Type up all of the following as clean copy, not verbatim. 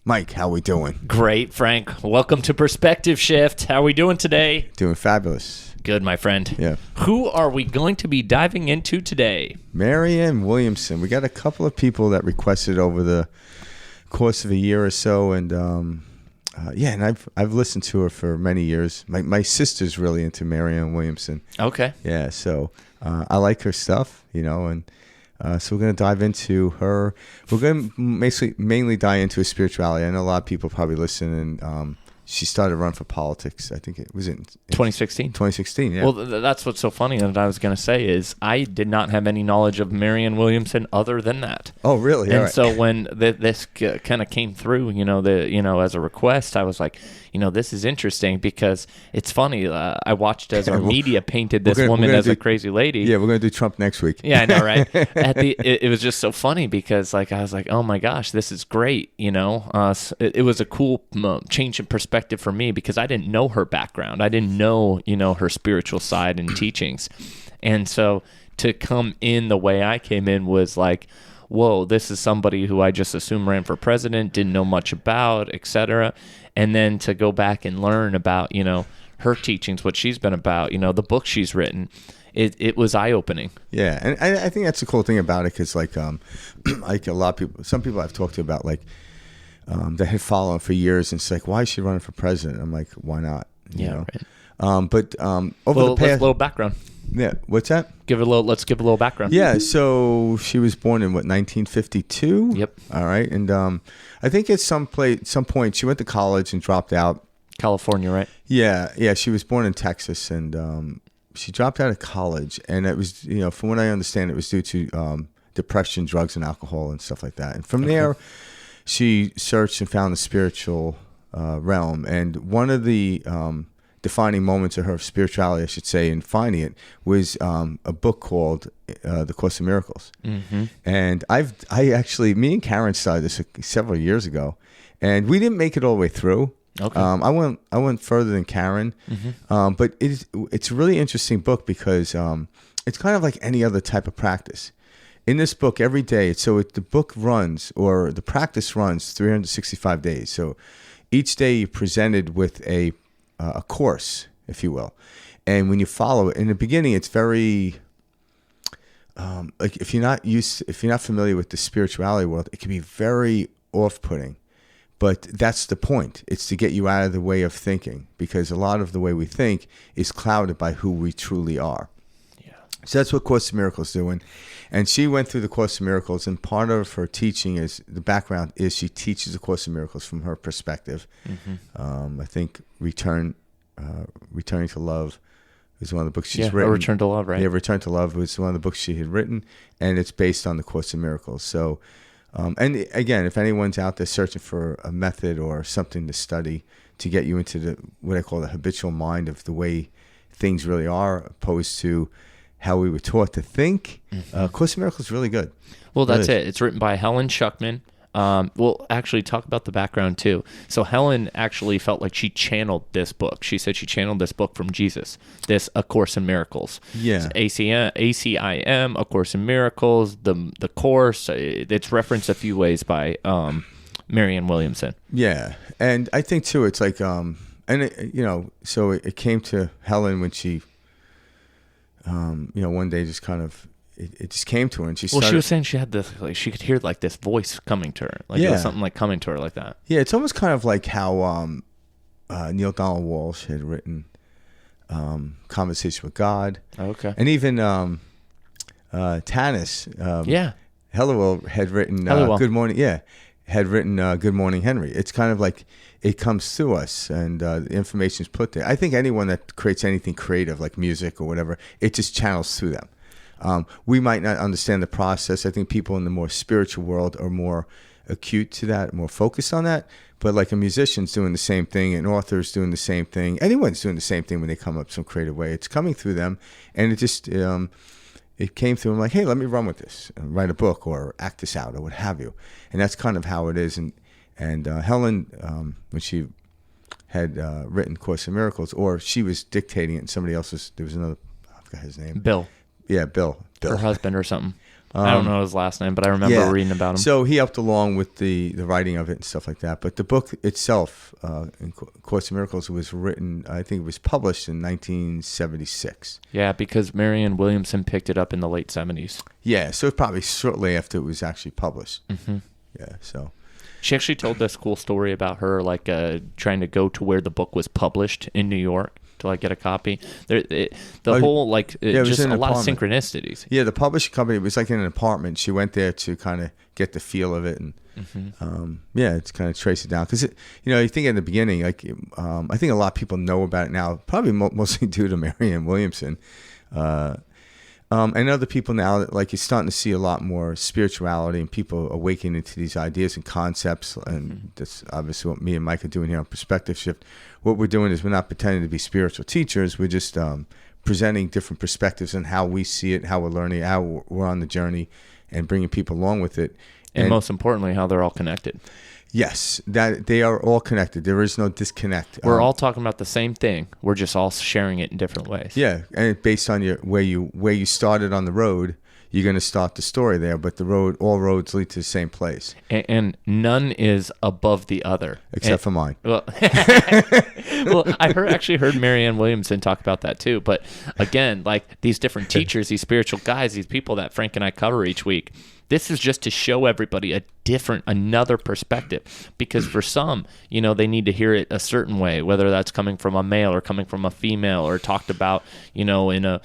Mike, how we doing? Great, Frank. Welcome to Perspective Shift. How are we doing today? Doing fabulous. Good, my friend. Yeah. Who are we going to be diving into today? Marianne Williamson. We got a couple of people that requested over the course of a year or so, and and I've listened to her for many years. My sister's really into Marianne Williamson. Okay. Yeah, so I like her stuff, and so we're going to dive into her. We're going to mainly dive into her spirituality. I know a lot of people probably listen, and she started running for politics. I think it was in 2016. 2016, yeah. Well, that's what's so funny that I was going to say is I did not have any knowledge of Marianne Williamson other than that. Oh, really? And All right. so when this kind of came through, as a request, I was like, this is interesting because it's funny. I watched as our media painted this woman as a crazy lady. Yeah, we're going to do Trump next week. Yeah, I know, right? It was just so funny because I was like, oh my gosh, this is great. It was a cool change in perspective for me because I didn't know her background. I didn't know, her spiritual side and teachings. And so to come in the way I came in was like, whoa, this is somebody who I just assumed ran for president, didn't know much about, etc. And then to go back and learn about, her teachings, what she's been about, the book she's written, it was eye-opening. Yeah, and I think that's the cool thing about it because, like a lot of people, some people I've talked to about, like, that had followed for years, and it's like, why is she running for president? I'm like, why not? Right. But over the past... A little background. Yeah, what's that? Let's give a little background. Yeah, so she was born in 1952. Yep. All right, and I think at some point she went to college and dropped out. California, right? Yeah. She was born in Texas, and she dropped out of college, and it was, from what I understand, it was due to depression, drugs, and alcohol and stuff like that. And from there, she searched and found the spiritual realm, and one of the defining moments of her spirituality, I should say, in finding it was a book called The Course in Miracles. Mm-hmm. And me and Karen started this several years ago, and we didn't make it all the way through. Okay. I went further than Karen, but it's a really interesting book because it's kind of like any other type of practice. In this book, every day, the book runs, or the practice runs 365 days. So each day you're presented with a course, if you will. And when you follow it, in the beginning, it's very, if you're not familiar with the spirituality world, it can be very off-putting. But that's the point. It's to get you out of the way of thinking, because a lot of the way we think is clouded by who we truly are. Yeah. So that's what Course in Miracles is doing. And she went through the Course in Miracles, and part of her teaching is, the background is she teaches the Course in Miracles from her perspective. Mm-hmm. I think Returning to Love is one of the books she's written. Return to Love, right? Yeah, Return to Love was one of the books she had written, and it's based on the Course in Miracles. So, and again, if anyone's out there searching for a method or something to study to get you into what I call the habitual mind of the way things really are, opposed to how we were taught to think, Course in Miracles is really good. Well, that's it. It's written by Helen Schuckman. We'll actually talk about the background too. So Helen actually felt like she channeled this book. She said she channeled this book from Jesus, A Course in Miracles. Yeah. So ACIM, A Course in Miracles, the course. It's referenced a few ways by Marianne Williamson. Yeah, and I think too, it's like, so it came to Helen when she, one day just kind of, it just came to her, and she started. Well, she was saying she had this, like, she could hear like this voice coming to her, like it was something like coming to her like that. Yeah, it's almost kind of like how Neil Donald Walsh had written Conversation with God. Okay. And even Tanis, Helliwell had written Good Morning. Yeah, had written Good Morning Henry. It's kind of like it comes through us, and the information is put there. I think anyone that creates anything creative, like music or whatever, it just channels through them. We might not understand the process. I think people in the more spiritual world are more acute to that, more focused on that. But like a musician's doing the same thing, an author's doing the same thing. Anyone's doing the same thing when they come up some creative way. It's coming through them, and it just it came through them like, hey, let me run with this, and write a book or act this out or what have you. And that's kind of how it is. And Helen, when she had written Course in Miracles, or she was dictating it, and somebody else there was another, I forgot his name. Bill. Yeah, Bill. Her husband or something. I don't know his last name, but I remember reading about him. So he helped along with the writing of it and stuff like that. But the book itself, in Course in Miracles, was written, I think it was published in 1976. Yeah, because Marianne Williamson picked it up in the late 70s. Yeah, so probably shortly after it was actually published. Mm-hmm. Yeah, so... She actually told this cool story about her trying to go to where the book was published in New York to get a copy. Just a lot of synchronicities. Yeah, the publishing company was in an apartment. She went there to kind of get the feel of it, and it's kind of trace it down because you think in the beginning, I think a lot of people know about it now, probably mostly due to Marianne Williamson. And other people now, you're starting to see a lot more spirituality and people awakening to these ideas and concepts. And that's obviously what me and Mike are doing here on Perspective Shift. What we're doing is we're not pretending to be spiritual teachers. We're just presenting different perspectives on how we see it, how we're learning, how we're on the journey, and bringing people along with it. And most importantly, how they're all connected. Yes, that they are all connected. There is no disconnect. We're all talking about the same thing. We're just all sharing it in different ways. Yeah, and based on where you started on the road, you're going to start the story there. But all roads lead to the same place. And none is above the other, except for mine. Well, I actually heard Marianne Williamson talk about that too. But again, these different teachers, these spiritual guys, these people that Frank and I cover each week. This is just to show everybody another perspective, because for some, they need to hear it a certain way, whether that's coming from a male or coming from a female, or talked about, in a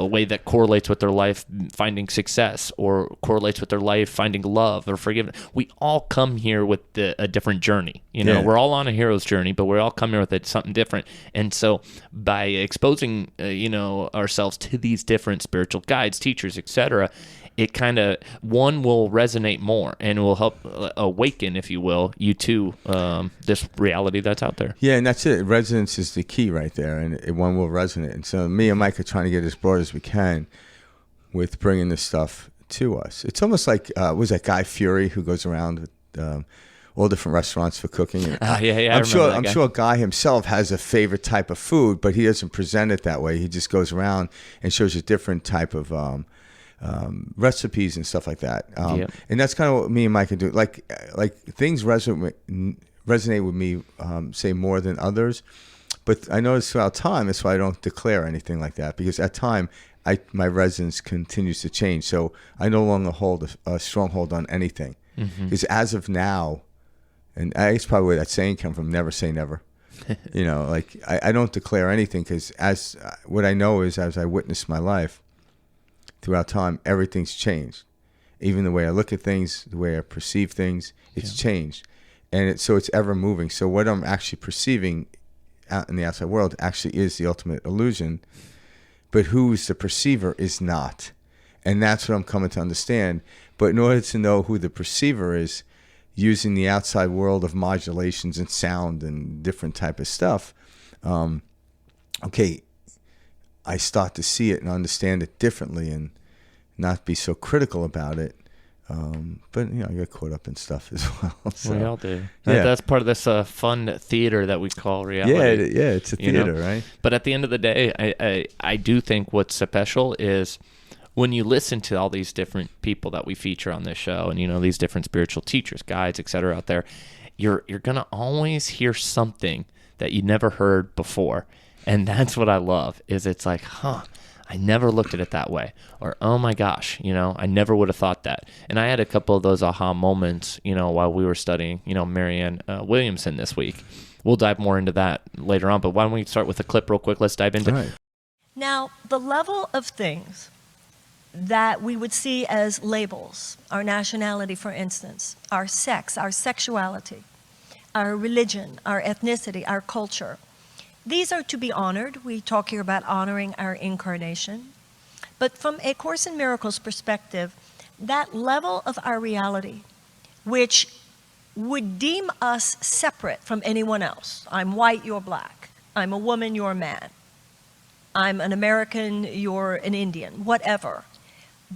way that correlates with their life finding success, or correlates with their life finding love or forgiveness. We all come here with a different journey. We're all on a hero's journey, but we're all coming with something different. And so by exposing, ourselves to these different spiritual guides, teachers, etc., it kind of, one will resonate more and will help awaken, if you will, you to this reality that's out there. Yeah, and that's it. Resonance is the key right there, and one will resonate. And so me and Mike are trying to get as broad as we can with bringing this stuff to us. It's almost like, was that Guy Fieri who goes around with all different restaurants for cooking? Yeah. I'm sure Guy himself has a favorite type of food, but he doesn't present it that way. He just goes around and shows a different type of recipes and stuff like that. And that's kind of what me and Mike can do. Like things resonate with me, say more than others. But I notice throughout time, that's why I don't declare anything like that, because at time, my resonance continues to change. So I no longer hold a stronghold on anything. Because as of now, and I guess probably where that saying comes from, never say never. I don't declare anything, because what I know is, as I witness my life, throughout time, everything's changed. Even the way I look at things, the way I perceive things, it's changed. And so it's ever moving. So what I'm actually perceiving out in the outside world actually is the ultimate illusion. But who's the perceiver is not. And that's what I'm coming to understand. But in order to know who the perceiver is, using the outside world of modulations and sound and different type of stuff, I start to see it and understand it differently and not be so critical about it. But, I get caught up in stuff as well. So, we all do. That's part of this fun theater that we call reality. Yeah, it's a theater, right? But at the end of the day, I do think what's special is when you listen to all these different people that we feature on this show, and, these different spiritual teachers, guides, et cetera, out there, you're going to always hear something that you never heard before. And that's what I love, is it's like, I never looked at it that way. Or, oh my gosh, I never would have thought that. And I had a couple of those aha moments, while we were studying, Marianne Williamson this week. We'll dive more into that later on. But why don't we start with a clip real quick? Let's dive into it. Now, the level of things that we would see as labels, our nationality, for instance, our sex, our sexuality, our religion, our ethnicity, our culture, these are to be honored. We talk here about honoring our incarnation. But from A Course in Miracles perspective, that level of our reality, which would deem us separate from anyone else. I'm white, you're black. I'm a woman, you're a man. I'm an American, you're an Indian, whatever.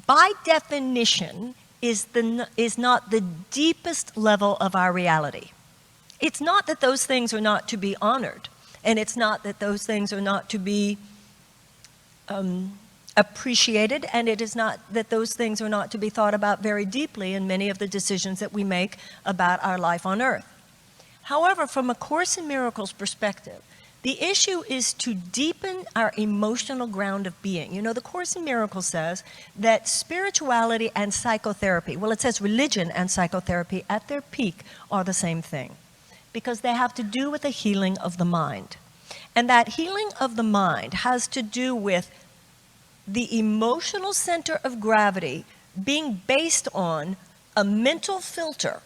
By definition, is not the deepest level of our reality. It's not that those things are not to be honored. And it's not that those things are not to be appreciated, and it is not that those things are not to be thought about very deeply in many of the decisions that we make about our life on earth. However, from a Course in Miracles perspective, the issue is to deepen our emotional ground of being. You know, the Course in Miracles says that spirituality and psychotherapy, well, it says religion and psychotherapy at their peak are the same thing, because they have to do with the healing of the mind. And that healing of the mind has to do with the emotional center of gravity being based on a mental filter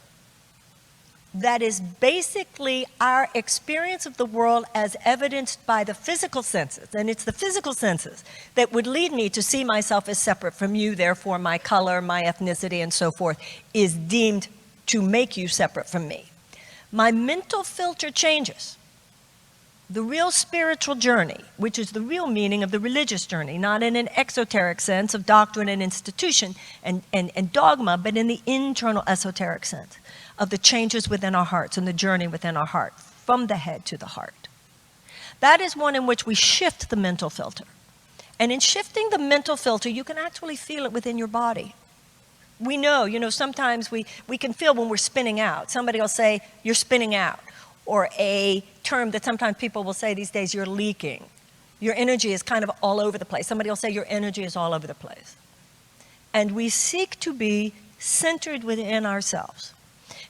that is basically our experience of the world as evidenced by the physical senses. And it's the physical senses that would lead me to see myself as separate from you, therefore my color, my ethnicity, and so forth is deemed to make you separate from me. My mental filter changes. The real spiritual journey, which is the real meaning of the religious journey, not in an exoteric sense of doctrine and institution and dogma, but in the internal esoteric sense of the changes within our hearts and the journey within our heart, from the head to the heart. That is one in which we shift the mental filter. And in shifting the mental filter, you can actually feel it within your body. We know, sometimes we can feel when we're spinning out. Somebody will say, you're spinning out. Or a term that sometimes people will say these days, you're leaking. Your energy is kind of all over the place. Somebody will say your energy is all over the place. And we seek to be centered within ourselves.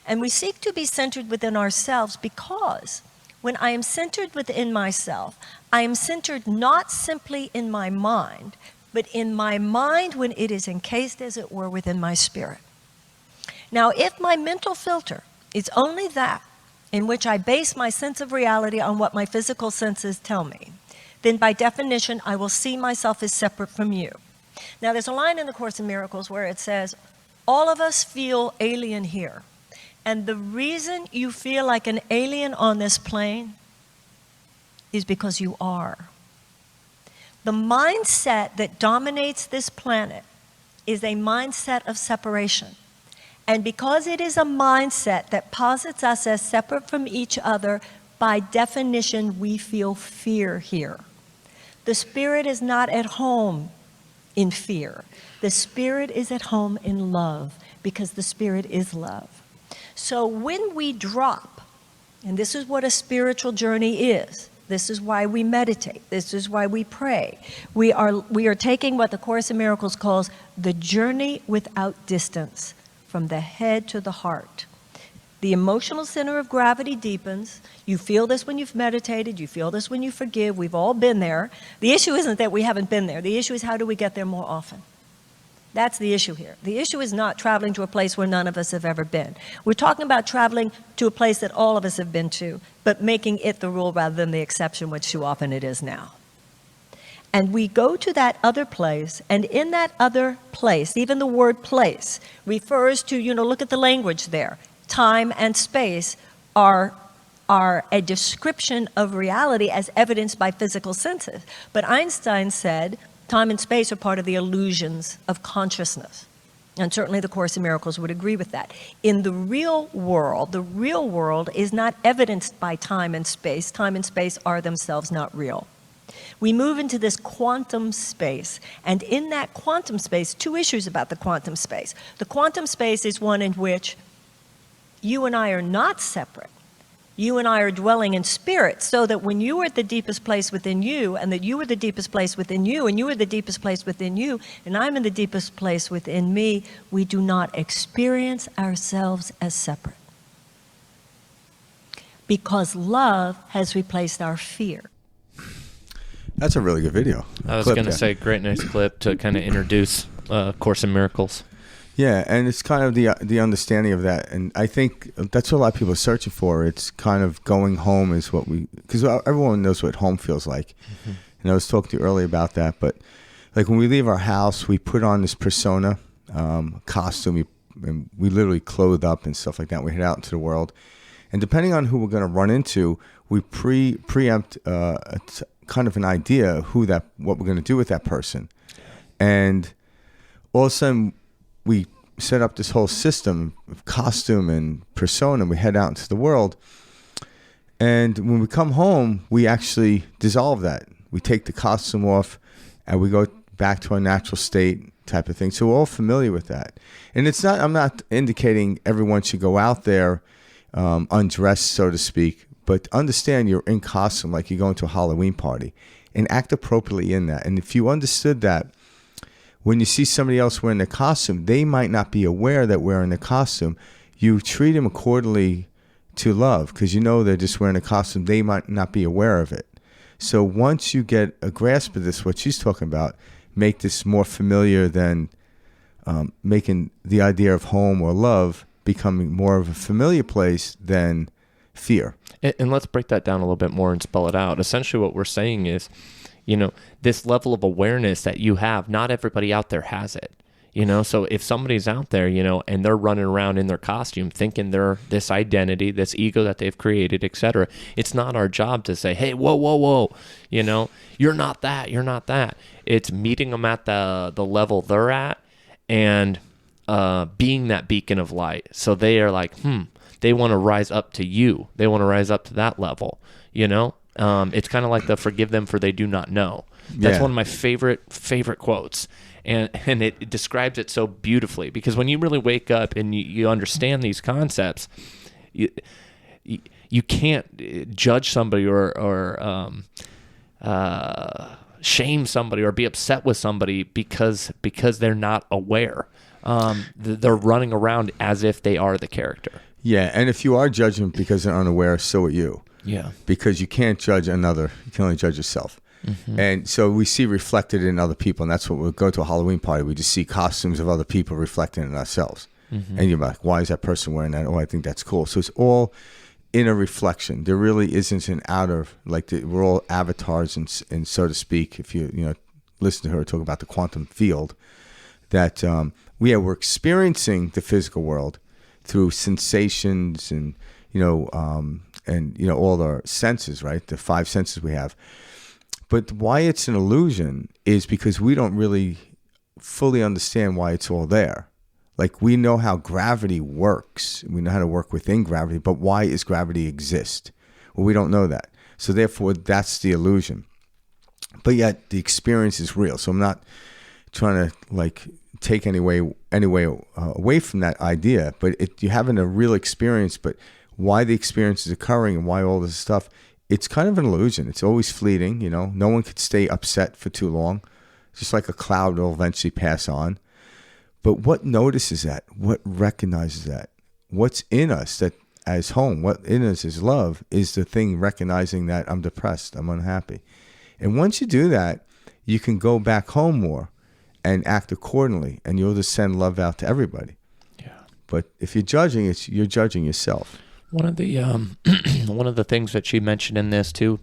And we seek to be centered within ourselves because when I am centered within myself, I am centered not simply in my mind, but in my mind when it is encased, as it were, within my spirit. Now, if my mental filter is only that in which I base my sense of reality on what my physical senses tell me, then by definition, I will see myself as separate from you. Now, there's a line in the Course in Miracles where it says, all of us feel alien here. And the reason you feel like an alien on this plane is because you are. The mindset that dominates this planet is a mindset of separation. And because it is a mindset that posits us as separate from each other, by definition, we feel fear here. The spirit is not at home in fear. The spirit is at home in love, because the spirit is love. So when we drop, and this is what a spiritual journey is, this is why we meditate, this is why we pray, we are taking what the Course in Miracles calls the journey without distance, from the head to the heart. The emotional center of gravity deepens. You feel this when you've meditated, you feel this when you forgive, we've all been there. The issue isn't that we haven't been there, the issue is how do we get there more often? That's the issue here. The issue is not traveling to a place where none of us have ever been. We're talking about traveling to a place that all of us have been to, but making it the rule rather than the exception, which too often it is now. And we go to that other place, and in that other place, even the word place refers to, look at the language there. Time and space are a description of reality as evidenced by physical senses. But Einstein said, time and space are part of the illusions of consciousness. And certainly the Course in Miracles would agree with that. In the real world is not evidenced by time and space. Time and space are themselves not real. We move into this quantum space. And in that quantum space, two issues about the quantum space. The quantum space is one in which you and I are not separate. You and I are dwelling in spirit, so that when you are at the deepest place within you, and that you are the deepest place within you, and you are the deepest place within you, and I'm in the deepest place within me, we do not experience ourselves as separate. Because love has replaced our fear. That's a really good video. I was going to say, great nice clip to kind of introduce Course in Miracles. Yeah, and it's kind of the understanding of that, and I think that's what a lot of people are searching for. It's kind of going home is what because everyone knows what home feels like. Mm-hmm. And I was talking to you earlier about that, but like when we leave our house, we put on this persona, costume, and we literally clothe up and stuff like that. We head out into the world, and depending on who we're going to run into, we preempt kind of an idea of what we're going to do with that person, and all of a sudden, we set up this whole system of costume and persona, and we head out into the world. And when we come home, we actually dissolve that. We take the costume off, and we go back to our natural state type of thing. So we're all familiar with that. And it's not, I'm not indicating everyone should go out there undressed, so to speak, but understand you're in costume like you're going to a Halloween party, and act appropriately in that. And if you understood that, when you see somebody else wearing the costume, they might not be aware that wearing the costume. You treat them accordingly to love, because you know they're just wearing a costume. They might not be aware of it. So once you get a grasp of this, what she's talking about, make this more familiar than making the idea of home or love becoming more of a familiar place than fear. And let's break that down a little bit more and spell it out. Essentially what we're saying is, this level of awareness that you have, not everybody out there has it. So if somebody's out there, and they're running around in their costume thinking they're this identity, this ego that they've created, etc., it's not our job to say, hey, whoa, you're not that, you're not that. It's meeting them at the level they're at and being that beacon of light. So they are like, they want to rise up to you. They want to rise up to that level, It's kind of like the forgive them for they do not know. That's one of my favorite quotes. And it describes it so beautifully, because when you really wake up and you understand these concepts, you can't judge somebody or shame somebody or be upset with somebody because they're not aware. They're running around as if they are the character. Yeah, and if you are judging because they're unaware, so are you. Yeah. Because you can't judge another. You can only judge yourself. Mm-hmm. And so we see reflected in other people, and that's what we'll go to a Halloween party. We just see costumes of other people reflected in ourselves. Mm-hmm. And you're like, why is that person wearing that? Oh, I think that's cool. So it's all inner reflection. There really isn't an outer, we're all avatars, and so to speak, if you listen to her talk about the quantum field, that we're experiencing the physical world through sensations and all our senses, right? The 5 senses we have. But why it's an illusion is because we don't really fully understand why it's all there. Like, we know how gravity works. We know how to work within gravity, but why is gravity exist? Well, we don't know that. So therefore, that's the illusion. But yet the experience is real. So I'm not trying to take any way away from that idea, but you're having a real experience. But why the experience is occurring and why all this stuff, it's kind of an illusion. It's always fleeting. No one could stay upset for too long. It's just like a cloud will eventually pass on. But what notices that? What recognizes that? What's in us that as home, what in us is love, is the thing recognizing that I'm depressed, I'm unhappy. And once you do that, you can go back home more and act accordingly, and you'll just send love out to everybody. Yeah. But if you're judging, you're judging yourself. One of the one of the things that she mentioned in this too,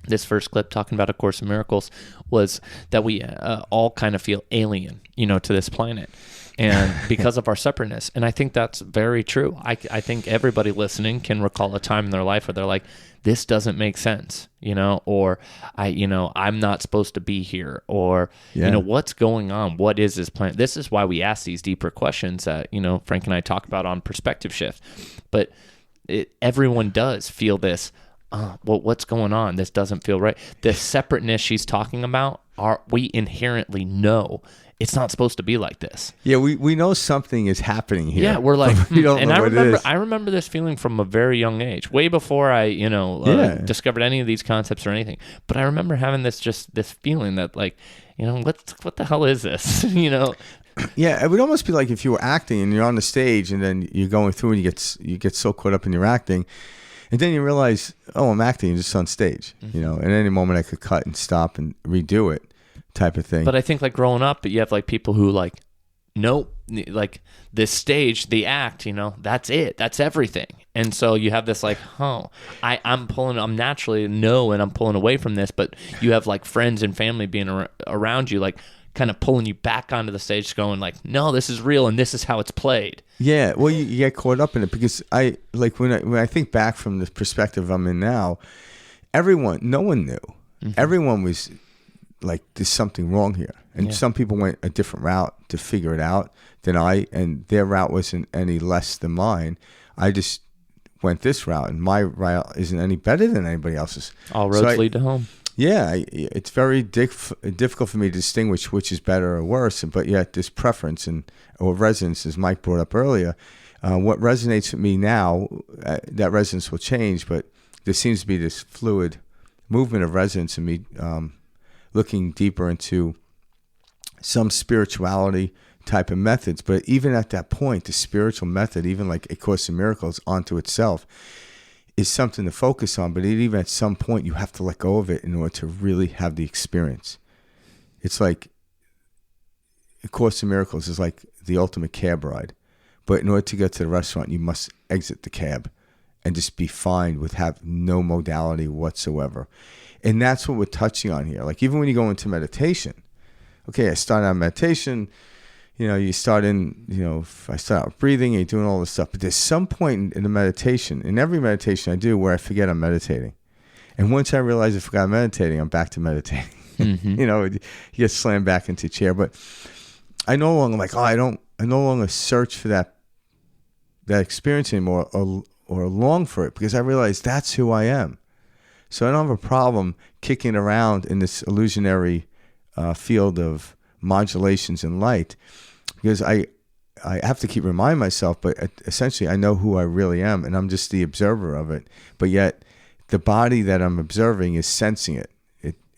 this first clip talking about A Course in Miracles, was that we all kind of feel alien, to this planet, and because of our separateness. And I think that's very true. I think everybody listening can recall a time in their life where they're like, this doesn't make sense, or I'm not supposed to be here, or, what's going on? What is this planet? This is why we ask these deeper questions that, Frank and I talk about on Perspective Shift. But everyone does feel this, what's going on? This doesn't feel right. The separateness she's talking about, we inherently know it's not supposed to be like this. Yeah, we know something is happening here. Yeah, we're like, we don't know what it is. I remember this feeling from a very young age, way before I, discovered any of these concepts or anything. But I remember having this feeling that, what the hell is this? Yeah, it would almost be like if you were acting and you're on the stage and then you're going through and you get so caught up in your acting, and then you realize, oh, I'm acting just on stage, and at any moment I could cut and stop and redo it, type of thing. But I think growing up, you have people who nope, this stage, the act, that's it, that's everything. And so you have this I'm naturally no, and I'm pulling away from this, but you have friends and family being around you, kind of pulling you back onto the stage, going no, this is real and this is how it's played. Yeah, well, you get caught up in it, because when I think back from the perspective I'm in now, no one knew. Mm-hmm. Everyone was there's something wrong here. And some people went a different route to figure it out than and their route wasn't any less than mine. I just went this route, and my route isn't any better than anybody else's. All roads lead to home. Yeah, it's very difficult for me to distinguish which is better or worse, but yet this preference or resonance, as Mike brought up earlier, what resonates with me now, that resonance will change, but there seems to be this fluid movement of resonance in me, looking deeper into some spirituality type of methods. But even at that point, the spiritual method, even like A Course in Miracles onto itself, is something to focus on. But even at some point, you have to let go of it in order to really have the experience. It's like A Course in Miracles is like the ultimate cab ride. But in order to get to the restaurant, you must exit the cab and just be fine with have no modality whatsoever. And that's what we're touching on here. Like even when you go into meditation, okay, I start out meditation, you start in, I start out breathing and you're doing all this stuff. But there's some point in the meditation, in every meditation I do, where I forget I'm meditating. And once I realize I forgot I'm meditating, I'm back to meditating. Mm-hmm. You get slammed back into a chair. But I no longer I no longer search for that experience anymore or long for it, because I realize that's who I am. So I don't have a problem kicking around in this illusionary field of modulations and light, because I have to keep reminding myself, but essentially I know who I really am, and I'm just the observer of it. But yet the body that I'm observing is sensing it.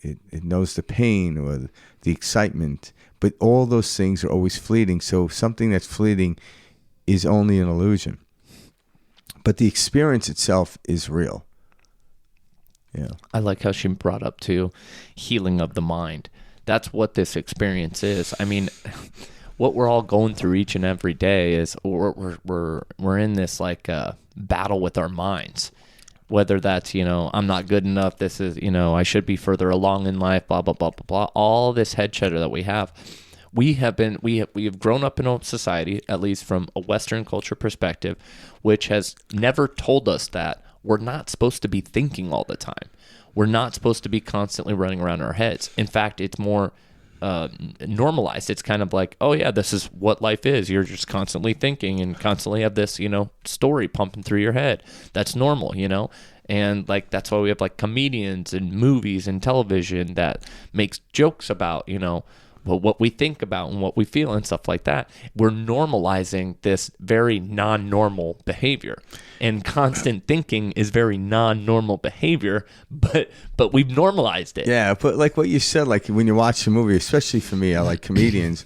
It knows the pain or the excitement, but all those things are always fleeting. So something that's fleeting is only an illusion. But the experience itself is real. Yeah. I like how she brought up too, healing of the mind. That's what this experience is. I mean, what we're all going through each and every day is we're in this battle with our minds. Whether that's, I'm not good enough, this is, I should be further along in life, blah, blah, blah, blah, blah. All this head chatter that we have. We have grown up in a society, at least from a Western culture perspective, which has never told us that we're not supposed to be thinking all the time. We're not supposed to be constantly running around our heads. In fact, it's more normalized. It's kind of like, oh yeah, this is what life is. You're just constantly thinking and constantly have this, story pumping through your head. That's normal, And that's why we have comedians and movies and television that makes jokes about, what we think about and what we feel and stuff like that. We're normalizing this very non-normal behavior, and constant thinking is very non-normal behavior, but we've normalized it. Yeah, but like what you said, like when you watch a movie, especially for me, I like comedians,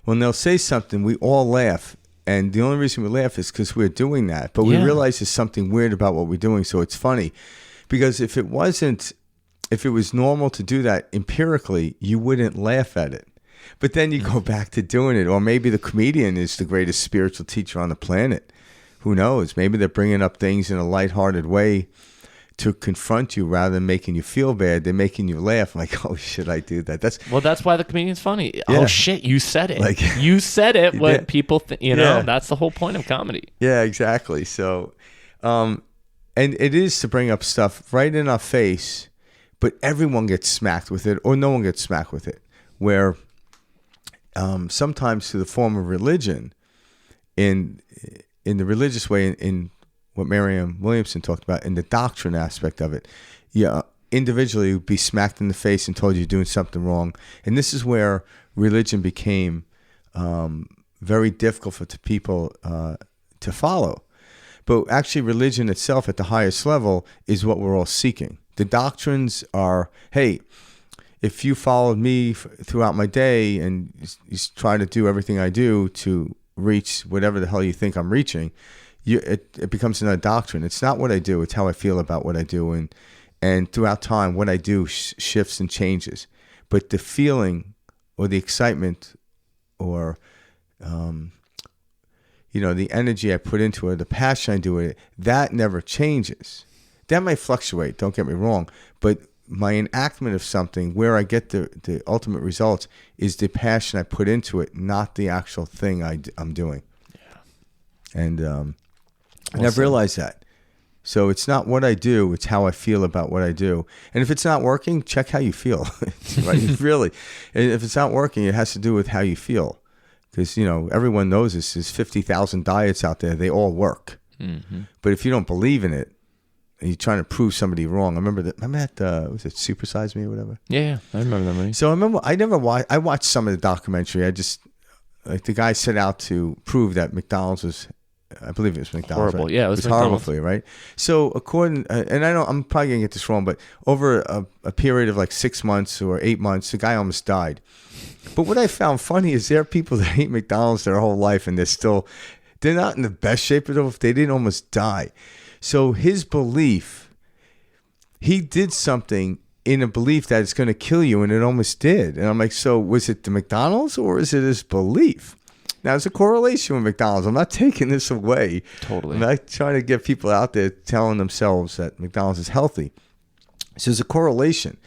when they'll say something, we all laugh. And the only reason we laugh is because we're doing that. But we realize there's something weird about what we're doing, so it's funny. Because if it was normal to do that empirically, you wouldn't laugh at it. But then you go back to doing it. Or maybe the comedian is the greatest spiritual teacher on the planet. Who knows? Maybe they're bringing up things in a lighthearted way to confront you rather than making you feel bad. They're making you laugh. Like, oh, should I do that? That's why the comedian's funny. Yeah. Oh, shit, you said it. You said it. What people think, that's the whole point of comedy. Yeah, exactly. So, and it is to bring up stuff right in our face, but everyone gets smacked with it, or no one gets smacked with it. Where sometimes to the form of religion, in the religious way, in what Marianne Williamson talked about, in the doctrine aspect of it, individually you'd be smacked in the face and told you're doing something wrong. And this is where religion became very difficult for people to follow. But actually religion itself at the highest level is what we're all seeking. The doctrines are, hey, if you followed me throughout my day and you try to do everything I do to reach whatever the hell you think I'm reaching, it becomes another doctrine. It's not what I do, it's how I feel about what I do. And throughout time, what I do shifts and changes. But the feeling or the excitement or the energy I put into it, the passion I do with it, that never changes. That might fluctuate, don't get me wrong, but my enactment of something, where I get the ultimate results, is the passion I put into it, not the actual thing I'm doing. Yeah. And I've realized that. So it's not what I do, it's how I feel about what I do. And if it's not working, check how you feel. Right? Really. And if it's not working, it has to do with how you feel. Because, everyone knows this. There's 50,000 diets out there. They all work. Mm-hmm. But if you don't believe in it, you're trying to prove somebody wrong. I remember that. Was it Super Size Me or whatever? Yeah, I remember that movie. So I watched some of the documentary. Like the guy set out to prove that McDonald's was, I believe it was McDonald's. Horrible. Right? Yeah, it was McDonald's. horrible for you, right? So according, and I'm probably gonna get this wrong, but over a period of like 6 months or 8 months, the guy almost died. But what I found funny is there are people that eat McDonald's their whole life and they're not in the best shape of it. They didn't almost die. So his belief, he did something in a belief that it's going to kill you, and it almost did. And I'm like, so was it the McDonald's or is it his belief? Now, there's a correlation with McDonald's. I'm not taking this away. Totally. I'm not trying to get people out there telling themselves that McDonald's is healthy. So there's a correlation.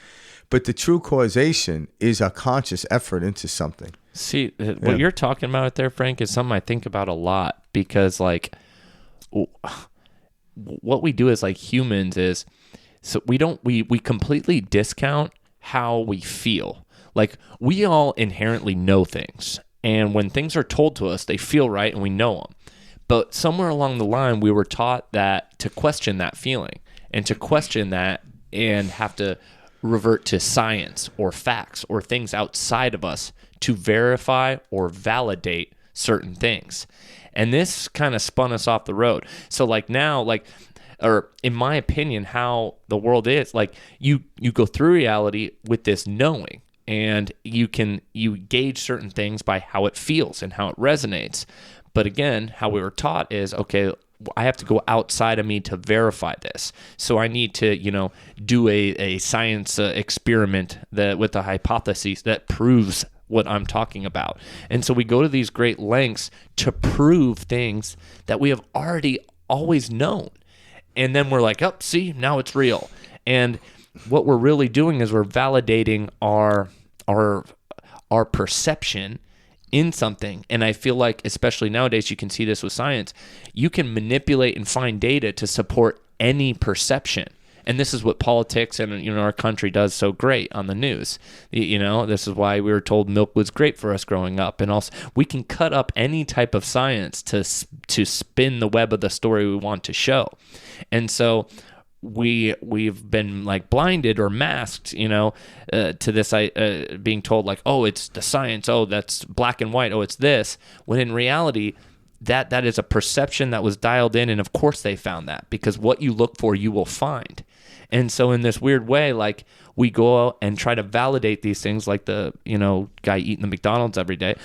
But the true causation is a conscious effort into something. See, what you're talking about there, Frank, is something I think about a lot because, like, what we do as like humans is, so we completely discount how we feel. Like, we all inherently know things, and when things are told to us, they feel right and we know them. But somewhere along the line, we were taught that to question that feeling and to question that and have to revert to science or facts or things outside of us to verify or validate certain things. And this kind of spun us off the road. So like now, or in my opinion, how the world is, like you go through reality with this knowing, and you gauge certain things by how it feels and how it resonates. But again, how we were taught is, okay, I have to go outside of me to verify this. So I need to, do a science experiment with a hypothesis that proves what I'm talking about. And so we go to these great lengths to prove things that we have already always known. And then we're like, oh, see, now it's real. And what we're really doing is we're validating our perception in something. And I feel like, especially nowadays, you can see this with science, you can manipulate and find data to support any perception. And this is what politics and our country does so great on the news. This is why we were told milk was great for us growing up. And also, we can cut up any type of science to spin the web of the story we want to show. And so we've been like blinded or masked, to this being told like, oh, it's the science. Oh, that's black and white. Oh, it's this. When in reality, that is a perception that was dialed in. And of course they found that, because what you look for, you will find. And so in this weird way, like we go out and try to validate these things, like the, guy eating the McDonald's every day.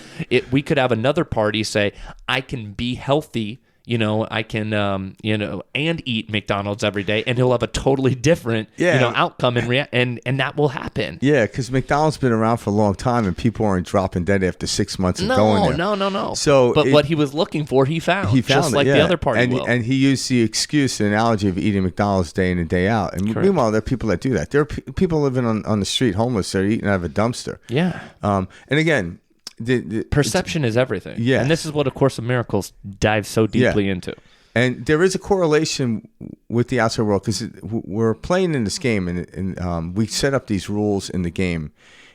We could have another party say, I can be healthy, I can, and eat McDonald's every day, and he'll have a totally different, outcome and that will happen. Yeah, because McDonald's been around for a long time, and people aren't dropping dead after 6 months of going there. No. So, but what he was looking for, he found just like the other party will. And he used the excuse, the analogy of eating McDonald's day in and day out. And Correct. Meanwhile, there are people that do that. There are people living on the street, homeless. They're eating out of a dumpster. Yeah. And again, the perception is everything. Yeah. And this is what A Course in Miracles dives so deeply into. And there is a correlation with the outside world, because we're playing in this game, and we set up these rules in the game.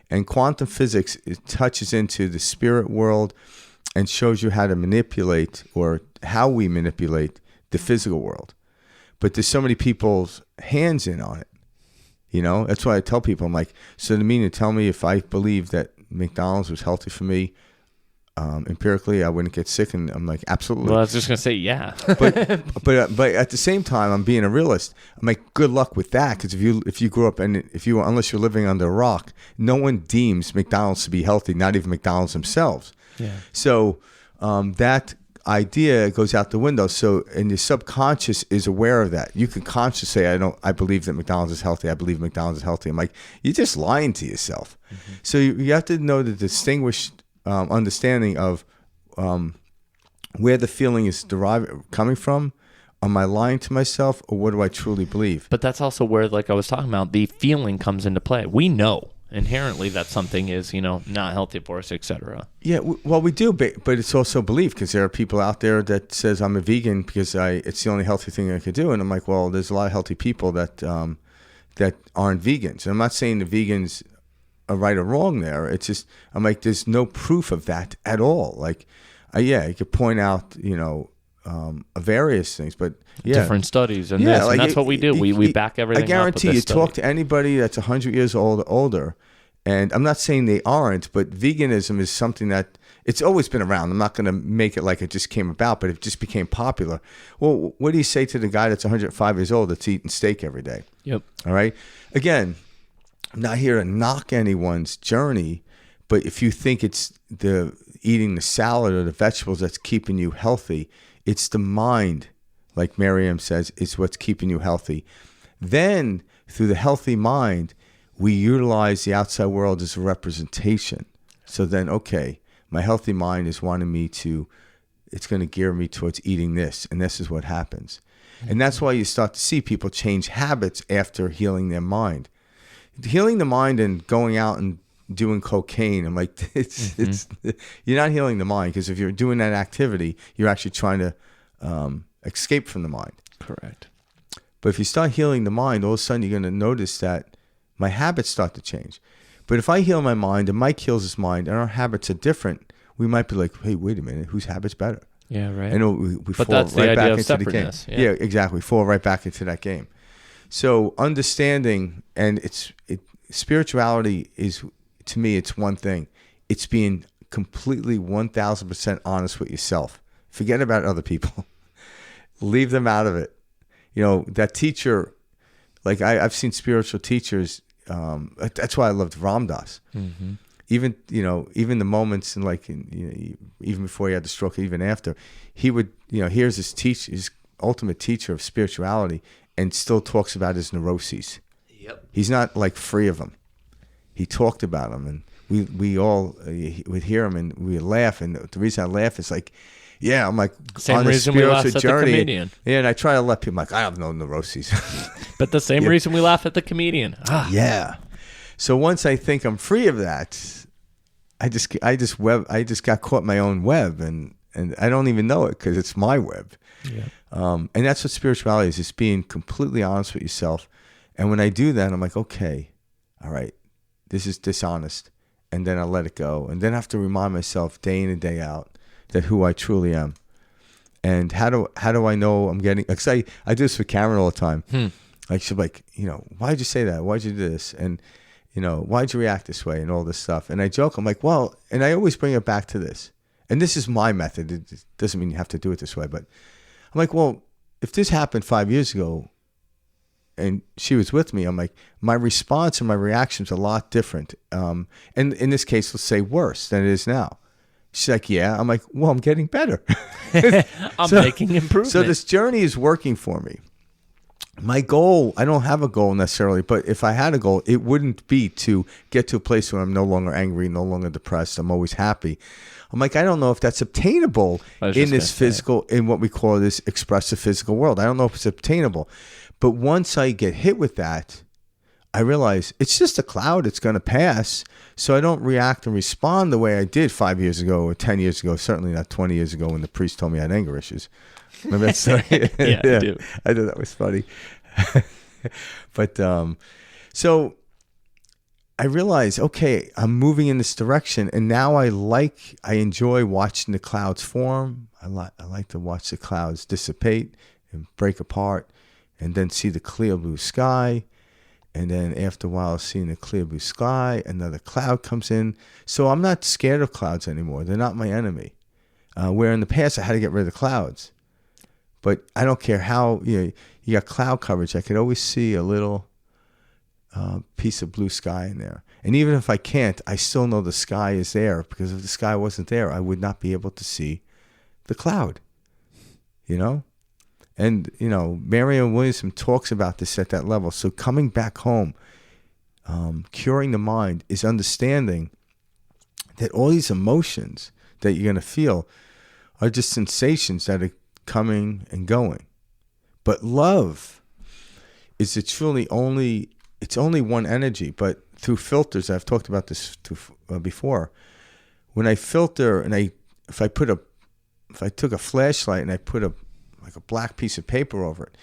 And quantum physics, it touches into the spirit world and shows you how to manipulate, or how we manipulate the physical world. But there's so many people's hands in on it. That's why I tell people, I'm like, so to tell me if I believe that McDonald's was healthy for me, empirically, I wouldn't get sick. And I'm like, absolutely. Well, I was just gonna say, yeah. but at the same time, I'm being a realist. I'm like, good luck with that, because if you grew up and unless you're living under a rock, no one deems McDonald's to be healthy, not even McDonald's themselves. Yeah. So that idea goes out the window. So, and your subconscious is aware of that. You can consciously say, I believe that McDonald's is healthy. I believe McDonald's is healthy. I'm like, you're just lying to yourself. Mm-hmm. So you have to know the distinguished understanding of where the feeling is coming from. Am I lying to myself, or what do I truly believe? But that's also where, like I was talking about, the feeling comes into play. We know inherently that something is, not healthy for us, etc. Yeah, well, we do, but it's also belief, because there are people out there that says I'm a vegan because it's the only healthy thing I could do, and I'm like, well, there's a lot of healthy people that aren't vegans. And I'm not saying the vegans are right or wrong there. It's just, I'm like, there's no proof of that at all. Like, you could point out, various things, but different studies and this, and that's what we do. We back everything up. I guarantee you talk to anybody that's 100 years older, and I'm not saying they aren't, but veganism is something that it's always been around. I'm not going to make it like it just came about, but it just became popular. Well, what do you say to the guy that's 105 years old that's eating steak every day? Yep. All right. Again, I'm not here to knock anyone's journey, but if you think it's the eating the salad or the vegetables that's keeping you healthy, it's the mind, like Marianne says, is what's keeping you healthy. Then, through the healthy mind, we utilize the outside world as a representation. So then, okay, my healthy mind is wanting me to, it's going to gear me towards eating this, and this is what happens. Mm-hmm. And that's why you start to see people change habits after healing their mind. Healing the mind and going out and doing cocaine, I'm like, it's you're not healing the mind, because if you're doing that activity, you're actually trying to escape from the mind. Correct. But if you start healing the mind, all of a sudden you're going to notice that my habits start to change. But if I heal my mind and Mike heals his mind and our habits are different, we might be like, hey, wait a minute, whose habit's better? Yeah, right. And we but fall that's right the idea back of into separateness. the game. Yeah, exactly. Fall right back into that game. So understanding, and spirituality is, to me, it's one thing. It's being completely 1,000% honest with yourself. Forget about other people. Leave them out of it. You know, that teacher, like I've seen spiritual teachers. That's why I loved Ram Dass. Mm-hmm. Even the moments and even before he had the stroke, even after, he would, here's his ultimate teacher of spirituality, and still talks about his neuroses. Yep. He's not like free of them. He talked about them, and we all would hear him and we would laugh. And the reason I laugh is like, yeah, I'm like same on a reason we laugh spiritual at journey. the comedian. Yeah, and I try to let people like, I have no neuroses. But the same reason we laugh at the comedian. Yeah. So once I think I'm free of that, I just got caught in my own web, and I don't even know it because it's my web. Yeah. And that's what spirituality is. It's being completely honest with yourself. And when I do that, I'm like, okay, all right, this is dishonest. And then I let it go. And then I have to remind myself day in and day out that who I truly am. And how do I know I'm getting, because I do this with Karen all the time. Like she'll be like, why'd you say that? Why'd you do this? And, why'd you react this way and all this stuff? And I joke, I'm like, well, and I always bring it back to this. And this is my method. It doesn't mean you have to do it this way, but I'm like, well, if this happened 5 years ago and she was with me, I'm like, my response and my reaction's a lot different. And in this case, let's say worse than it is now. She's like, yeah. I'm like, well, I'm getting better. I'm making improvement. So this journey is working for me. My goal, I don't have a goal necessarily, but if I had a goal, it wouldn't be to get to a place where I'm no longer angry, no longer depressed. I'm always happy. I'm like, I don't know if that's obtainable in this physical, in what we call this expressive physical world. I don't know if it's obtainable. But once I get hit with that, I realize it's just a cloud. It's going to pass. So I don't react and respond the way I did 5 years ago or 10 years ago, certainly not 20 years ago when the priest told me I had anger issues. Remember that story? Yeah, I do. I thought that was funny. But so I realized, okay, I'm moving in this direction, and now I enjoy watching the clouds form. I like to watch the clouds dissipate and break apart, and then see the clear blue sky. And then after a while, seeing the clear blue sky, another cloud comes in. So I'm not scared of clouds anymore. They're not my enemy. Where in the past I had to get rid of the clouds. But I don't care how, you got cloud coverage. I could always see a little piece of blue sky in there. And even if I can't, I still know the sky is there, because if the sky wasn't there, I would not be able to see the cloud, And, Marianne Williamson talks about this at that level. So coming back home, curing the mind is understanding that all these emotions that you're going to feel are just sensations that are coming and going. But love is it's only one energy, but through filters, I've talked about this before. When I filter and if I took a flashlight and I put a black piece of paper over it,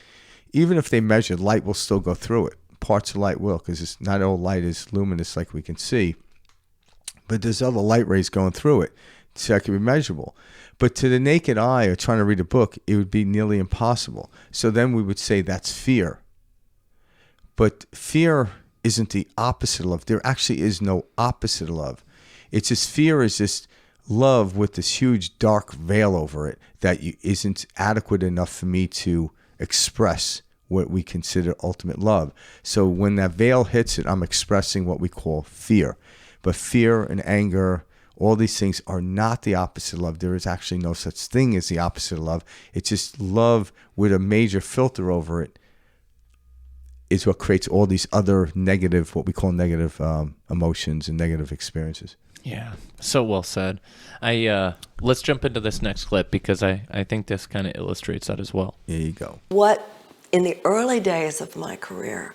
even if they measured, light will still go through it. Parts of light will, because it's not all light is luminous like we can see, but there's other light rays going through it. so that could be measurable. But to the naked eye or trying to read a book, it would be nearly impossible. So then we would say that's fear. But fear isn't the opposite of love. There actually is no opposite of love. It's just fear is just love with this huge dark veil over it that isn't adequate enough for me to express what we consider ultimate love. So when that veil hits it, I'm expressing what we call fear. But fear and anger, all these things are not the opposite of love. There is actually no such thing as the opposite of love. It's just love with a major filter over it is what creates all these other negative, what we call negative emotions and negative experiences. Yeah, so well said. Let's jump into this next clip because I think this kind of illustrates that as well. There you go. What in the early days of my career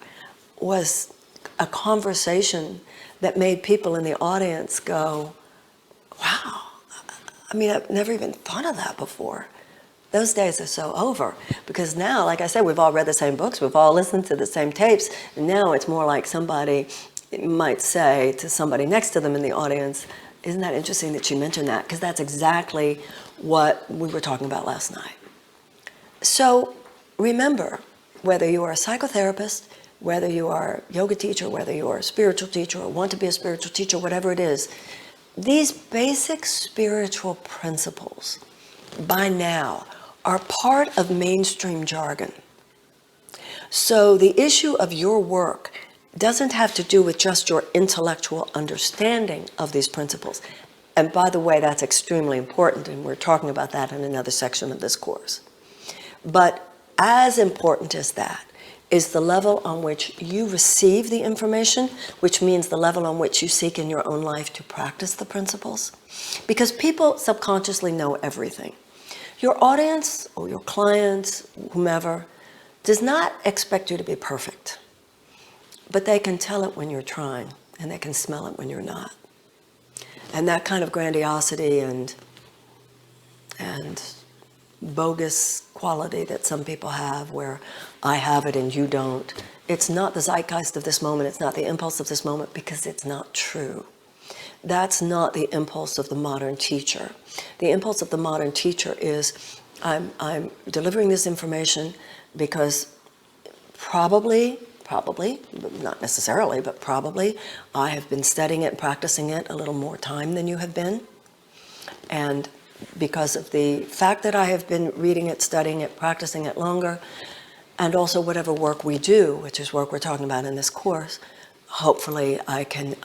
was a conversation that made people in the audience go, wow, I mean, I've never even thought of that before. Those days are so over because now, like I said, we've all read the same books, we've all listened to the same tapes, and now it's more like somebody might say to somebody next to them in the audience, isn't that interesting that you mentioned that? Because that's exactly what we were talking about last night. So remember, whether you are a psychotherapist, whether you are a yoga teacher, whether you are a spiritual teacher or want to be a spiritual teacher, whatever it is, these basic spiritual principles by now are part of mainstream jargon. So the issue of your work doesn't have to do with just your intellectual understanding of these principles. And by the way, that's extremely important, and we're talking about that in another section of this course. But as important as that is the level on which you receive the information, which means the level on which you seek in your own life to practice the principles. Because people subconsciously know everything. Your audience or your clients, whomever, does not expect you to be perfect. But they can tell it when you're trying, and they can smell it when you're not. And that kind of grandiosity and bogus quality that some people have where I have it and you don't, it's not the zeitgeist of this moment, it's not the impulse of this moment because it's not true. That's not the impulse of the modern teacher. The impulse of the modern teacher is I'm delivering this information because probably, not necessarily, but probably, I have been studying it and practicing it a little more time than you have been. And because of the fact that I have been reading it, studying it, practicing it longer, and also whatever work we do, which is work we're talking about in this course, hopefully I can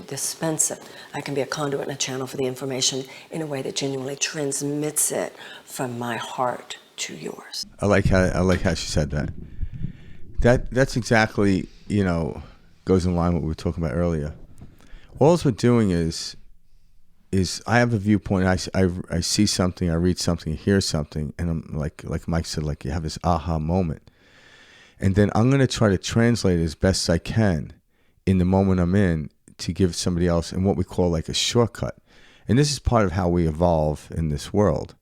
dispense it. I can be a conduit and a channel for the information in a way that genuinely transmits it from my heart to yours. I like how she said that. That's exactly, goes in line with what we were talking about earlier. All we're doing is I have a viewpoint. I see something, I read something, I hear something, and I'm like Mike said, like you have this aha moment. And then I'm going to try to translate it as best I can in the moment I'm in to give somebody else in what we call like a shortcut. And this is part of how we evolve in this world,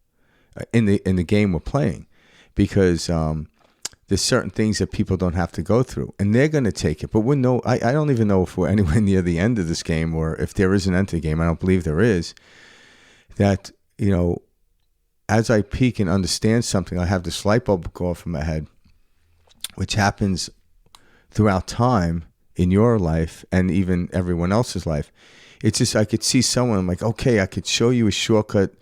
in the game we're playing, because there's certain things that people don't have to go through, and they're going to take it. But I don't even know if we're anywhere near the end of this game, or if there is an end to the game. I don't believe there is. That, as I peek and understand something, I have this light bulb go off in my head, which happens throughout time in your life and even everyone else's life. It's just I could see someone, I'm like, okay, I could show you a shortcut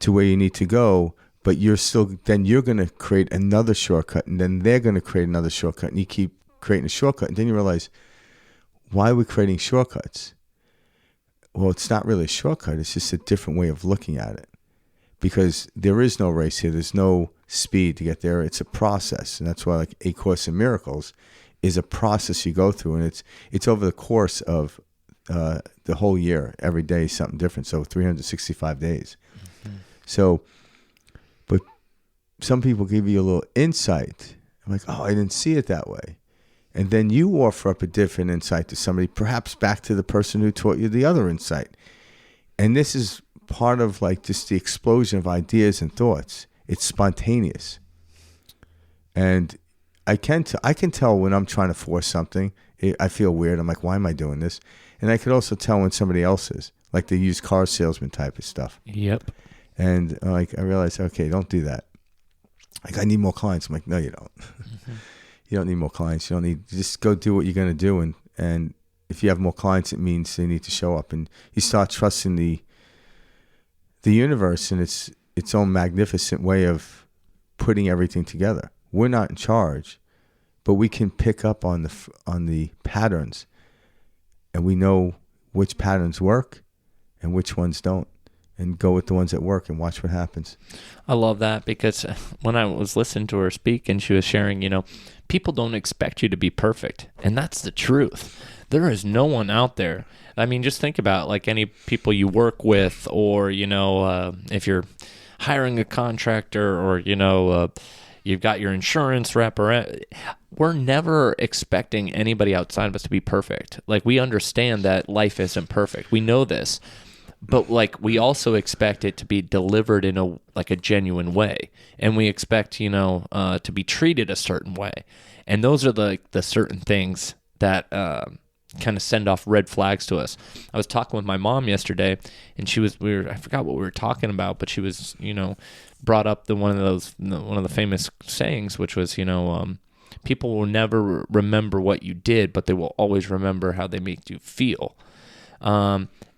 to where you need to go, but you're going to create another shortcut, and then they're going to create another shortcut, and you keep creating a shortcut, and then you realize, why are we creating shortcuts? Well, it's not really a shortcut. It's just a different way of looking at it, because there is no race here. There's no speed to get there. It's a process, and that's why like A Course in Miracles is a process you go through, and it's over the course of the whole year. Every day is something different, so 365 days. Mm-hmm. So, but some people give you a little insight. I'm like, oh, I didn't see it that way. And then you offer up a different insight to somebody, perhaps back to the person who taught you the other insight. And this is part of like just the explosion of ideas and thoughts. It's spontaneous. And I can tell when I'm trying to force something. I feel weird. I'm like, why am I doing this? And I could also tell when somebody else is. like the used car salesman type of stuff. Yep. And like I realized, okay, don't do that. Like, I need more clients. I'm like, no, you don't. Mm-hmm. You don't need more clients. You don't need, just go do what you're going to do. And if you have more clients, it means they need to show up. And you start trusting the universe and its own magnificent way of putting everything together. We're not in charge, but we can pick up on the patterns, and we know which patterns work and which ones don't, and go with the ones that work and watch what happens. I love that, because when I was listening to her speak and she was sharing, people don't expect you to be perfect. And that's the truth. There is no one out there. I mean, just think about like any people you work with, or, if you're hiring a contractor, or, you've got your insurance rep, or we're never expecting anybody outside of us to be perfect. Like, we understand that life isn't perfect. We know this. But like, we also expect it to be delivered in a genuine way, and we expect to be treated a certain way, and those are the certain things that kind of send off red flags to us. I was talking with my mom yesterday, and I forgot what we were talking about, but she was brought up one of the famous sayings, which was people will never remember what you did, but they will always remember how they make you feel.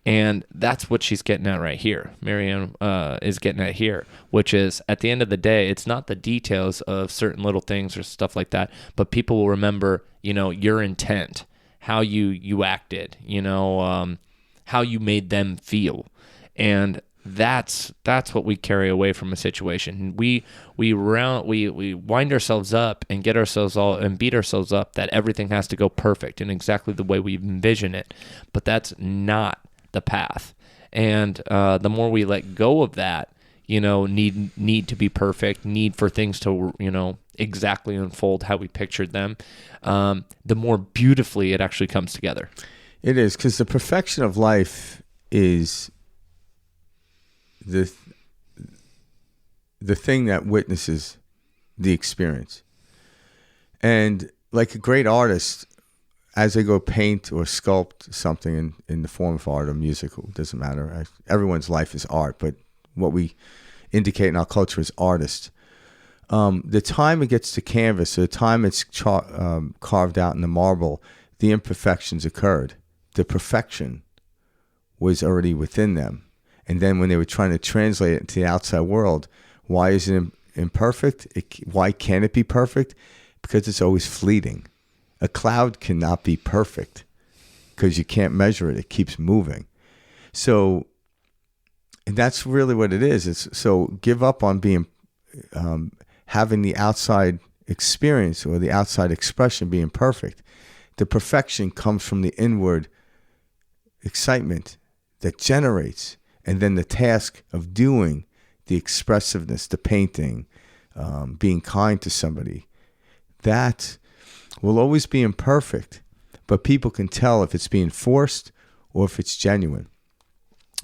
And that's what she's getting at right here. Marianne is getting at here, which is, at the end of the day, it's not the details of certain little things or stuff like that, but people will remember, your intent, how you acted, how you made them feel. And that's what we carry away from a situation. We wind ourselves up and get ourselves and beat ourselves up that everything has to go perfect in exactly the way we envision it, but that's not the path. And the more we let go of that, need to be perfect, need for things to exactly unfold how we pictured them, the more beautifully it actually comes together. It is, because the perfection of life is the thing that witnesses the experience. And like a great artist, as they go paint or sculpt something in the form of art or musical, doesn't matter. Everyone's life is art, but what we indicate in our culture is artist. The time it gets to canvas, or the time it's carved out in the marble, the imperfections occurred. The perfection was already within them. And then when they were trying to translate it into the outside world, why is it imperfect? Why can't it be perfect? Because it's always fleeting. A cloud cannot be perfect because you can't measure it. It keeps moving. So, and that's really what it is. So give up on being, having the outside experience or the outside expression being perfect. The perfection comes from the inward excitement that generates, and then the task of doing the expressiveness, the painting, being kind to somebody. That will always be imperfect, but people can tell if it's being forced or if it's genuine.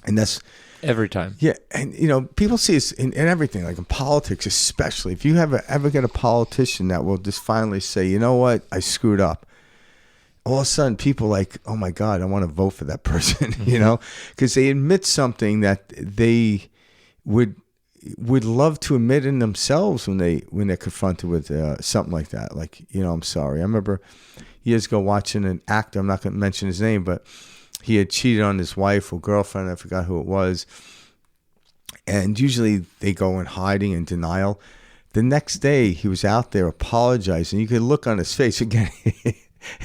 And that's every time. Yeah. And, people see this in everything, like in politics, especially. If you ever get a politician that will just finally say, you know what, I screwed up. All of a sudden, people like, oh my God, I want to vote for that person, because they admit something that they would love to admit in themselves when they're confronted with something like that. Like, I'm sorry. I remember years ago watching an actor, I'm not going to mention his name, but he had cheated on his wife or girlfriend. I forgot who it was. And usually they go in hiding and denial. The next day he was out there apologizing. You could look on his face again.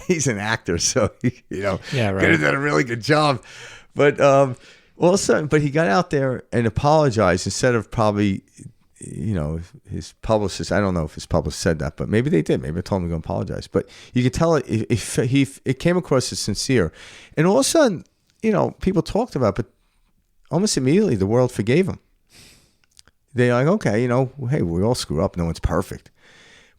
He's an actor, so yeah, right. Could have done a really good job. But all of a sudden, he got out there and apologized instead of probably, his publicist. I don't know if his publicist said that, but maybe they did. Maybe I told him to go apologize. But you could tell it came across as sincere. And all of a sudden, people talked about it, but almost immediately the world forgave him. They're like, okay, hey, we all screw up. No one's perfect.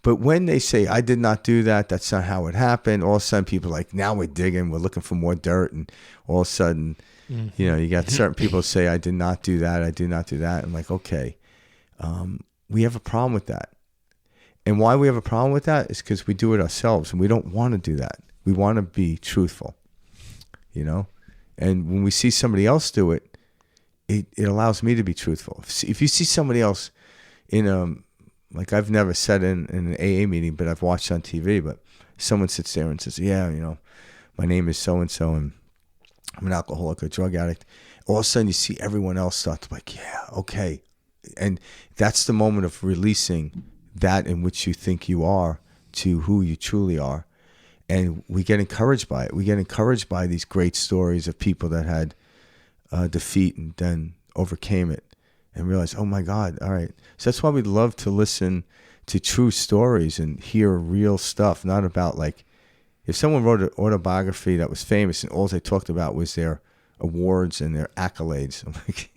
But when they say, I did not do that, that's not how it happened, all of a sudden people are like, now we're digging, we're looking for more dirt. And all of a sudden, you got certain people say, I did not do that, I did not do that. I'm like, okay, we have a problem with that. And why we have a problem with that is because we do it ourselves, and we don't want to do that. We want to be truthful, And when we see somebody else do it, it allows me to be truthful. If you see somebody else in like I've never said in an AA meeting, but I've watched on TV, but someone sits there and says, yeah, my name is so-and-so and I'm an alcoholic or drug addict. All of a sudden you see everyone else start to like, yeah, okay. And that's the moment of releasing that in which you think you are to who you truly are. And we get encouraged by it. We get encouraged by these great stories of people that had defeat and then overcame it and realize, oh my God, all right. So that's why we love to listen to true stories and hear real stuff, not about like, if someone wrote an autobiography that was famous and all they talked about was their awards and their accolades, I'm like,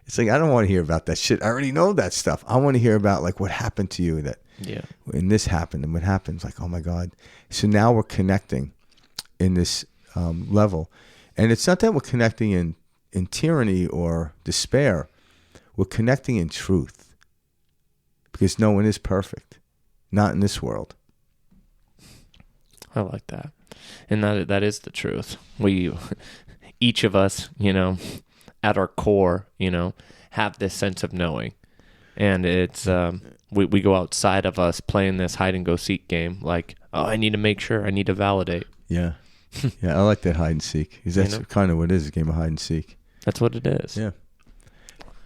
it's like, I don't want to hear about that shit. I already know that stuff. I want to hear about like what happened to you and this happened and what happened. Like, oh my God. So now we're connecting in this level. And it's not that we're connecting in tyranny or despair. We're connecting in truth because no one is perfect. Not in this world. I like that. And that is the truth. Each of us, at our core, have this sense of knowing. And it's, we go outside of us playing this hide and go seek game. Like, oh, I need to make sure, I need to validate. Yeah. Yeah. I like that hide and seek. Because that's kind of what it is, a game of hide and seek. That's what it is. Yeah.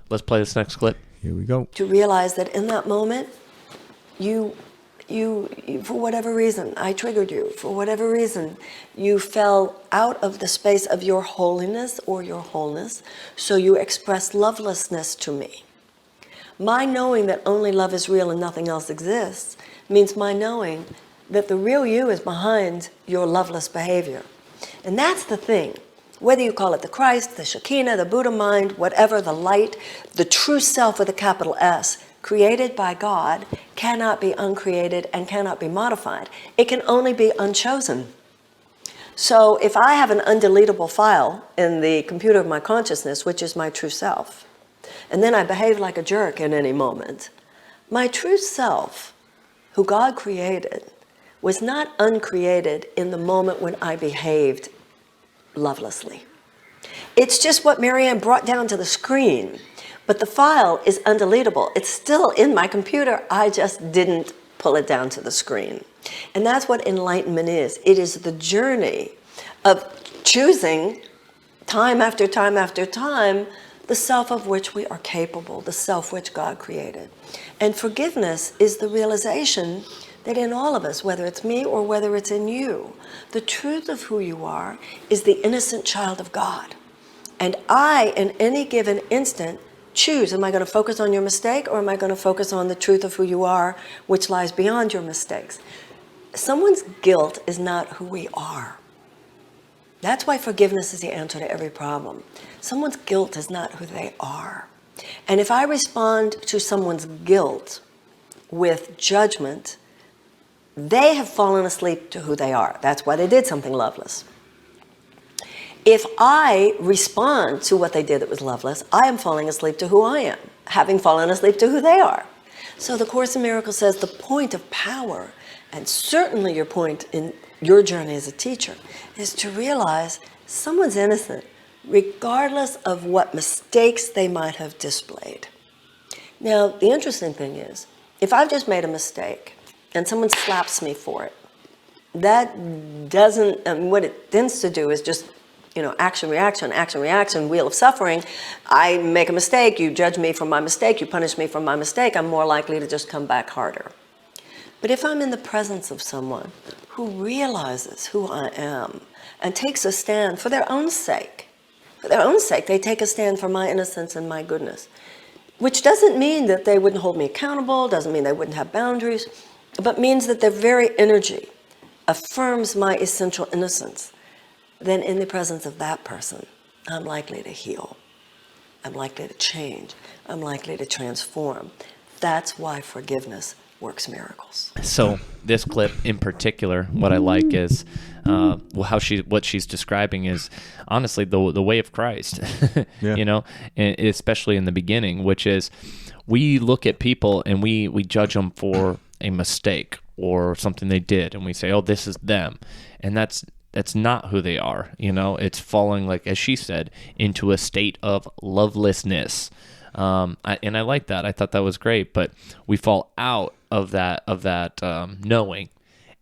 Let's play this next clip. Here we go. To realize that in that moment, you for whatever reason, I triggered you. For whatever reason, you fell out of the space of your holiness or your wholeness, so you expressed lovelessness to me. My knowing that only love is real and nothing else exists means my knowing that the real you is behind your loveless behavior. And that's the thing. Whether you call it the Christ, the Shekinah, the Buddha mind, whatever, the light, the true self with a capital S, created by God, cannot be uncreated and cannot be modified. It can only be unchosen. So if I have an undeletable file in the computer of my consciousness, which is my true self, and then I behave like a jerk in any moment, my true self, who God created, was not uncreated in the moment when I behaved lovelessly. It's just what Marianne brought down to the screen. But the file is undeletable. It's still in my computer. I just didn't pull it down to the screen. And that's what enlightenment is. It is the journey of choosing time after time after time the self of which we are capable, the self which God created. And forgiveness is the realization that in all of us, whether it's me or whether it's in you, the truth of who you are is the innocent child of God. And I, in any given instant, choose, am I going to focus on your mistake or am I going to focus on the truth of who you are, which lies beyond your mistakes? Someone's guilt is not who we are. That's why forgiveness is the answer to every problem. Someone's guilt is not who they are. And if I respond to someone's guilt with judgment, they have fallen asleep to who they are. That's why they did something loveless. If I respond to what they did that was loveless, I am falling asleep to who I am, having fallen asleep to who they are. So the Course in Miracles says the point of power, and certainly your point in your journey as a teacher, is to realize someone's innocent, regardless of what mistakes they might have displayed. Now, the interesting thing is, if I've just made a mistake and someone slaps me for it, that doesn't, what it tends to do is just action, reaction, wheel of suffering. I make a mistake, you judge me for my mistake, you punish me for my mistake, I'm more likely to just come back harder. But if I'm in the presence of someone who realizes who I am and takes a stand for their own sake, they take a stand for my innocence and my goodness, which doesn't mean that they wouldn't hold me accountable, doesn't mean they wouldn't have boundaries, but means that their very energy affirms my essential innocence, then in the presence of that person, I'm likely to heal. I'm likely to change. I'm likely to transform. That's why forgiveness works miracles. So this clip in particular, what I like is what she's describing is honestly the way of Christ, Yeah. and especially in the beginning, which is we look at people and we judge them for a mistake or something they did, and we say, oh, this is them. And that's that's not who they are. It's falling, like as she said, into a state of lovelessness. And I like that. I thought that was great. But we fall out of that knowing,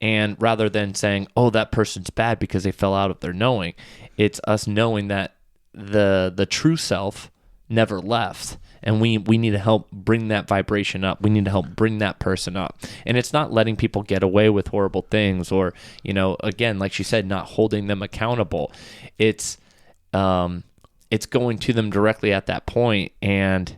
and rather than saying, "Oh, that person's bad because they fell out of their knowing," it's us knowing that the true self never left. And we need to help bring that vibration up. We need to help bring that person up. And it's not letting people get away with horrible things, or, again, like she said, not holding them accountable. It's going to them directly at that point and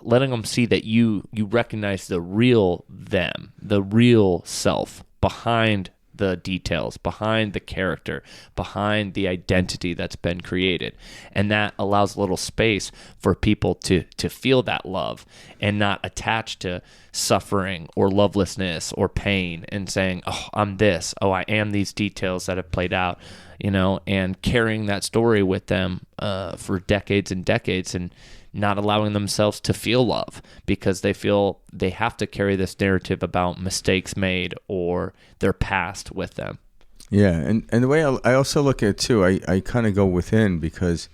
letting them see that you recognize the real them, the real self behind the details, behind the character, behind the identity that's been created. And that allows a little space for people to feel that love and not attach to suffering or lovelessness or pain and saying, "Oh, I'm this. Oh, I am these details that have played out," and carrying that story with them for decades and decades, and not allowing themselves to feel love because they feel they have to carry this narrative about mistakes made or their past with them. Yeah, and the way I also look at it too, I kind of go within, because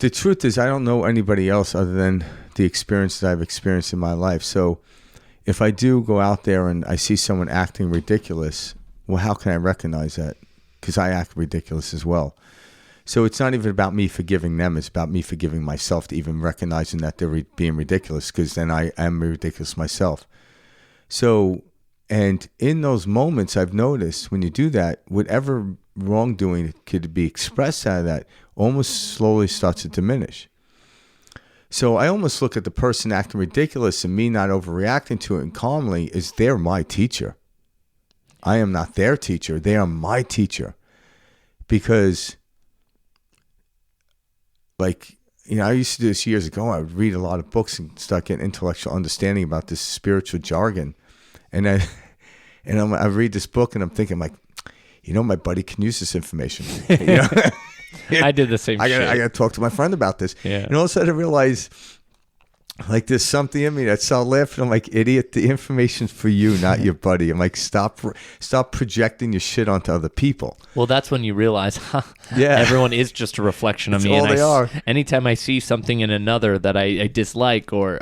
the truth is I don't know anybody else other than the experiences I've experienced in my life. So if I do go out there and I see someone acting ridiculous, well, how can I recognize that? Because I act ridiculous as well. So it's not even about me forgiving them. It's about me forgiving myself to even recognizing that they're being ridiculous, because then I am ridiculous myself. So, and in those moments, I've noticed when you do that, whatever wrongdoing could be expressed out of that almost slowly starts to diminish. So I almost look at the person acting ridiculous and me not overreacting to it and calmly as they're my teacher. I am not their teacher. They are my teacher. Because I used to do this years ago. I would read a lot of books and start getting intellectual understanding about this spiritual jargon. And I read this book and I'm thinking, like, my buddy can use this information. I did the same shit. I got to talk to my friend about this. Yeah. And all of a sudden I realize, like, there's something in me that started laughing. I'm like, idiot, the information's for you, not your buddy. I'm like, stop projecting your shit onto other people. Well, that's when you realize, everyone is just a reflection of me. All they are. Anytime I see something in another that I dislike or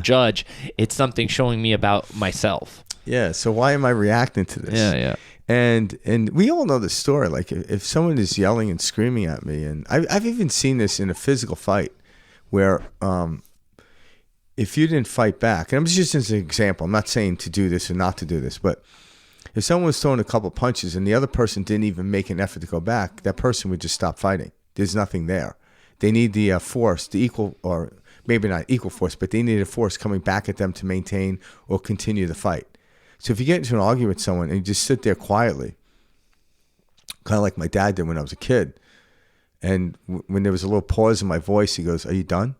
judge, it's something showing me about myself. Yeah, so why am I reacting to this? Yeah. And we all know the story. Like, if someone is yelling and screaming at me, and I've even seen this in a physical fight where if you didn't fight back, and I'm just as an example, I'm not saying to do this or not to do this, but if someone was throwing a couple punches and the other person didn't even make an effort to go back, that person would just stop fighting. There's nothing there. They need the force, the equal, or maybe not equal force, but they need a force coming back at them to maintain or continue the fight. So if you get into an argument with someone and you just sit there quietly, kind of like my dad did when I was a kid, and when there was a little pause in my voice, he goes, "Are you done?"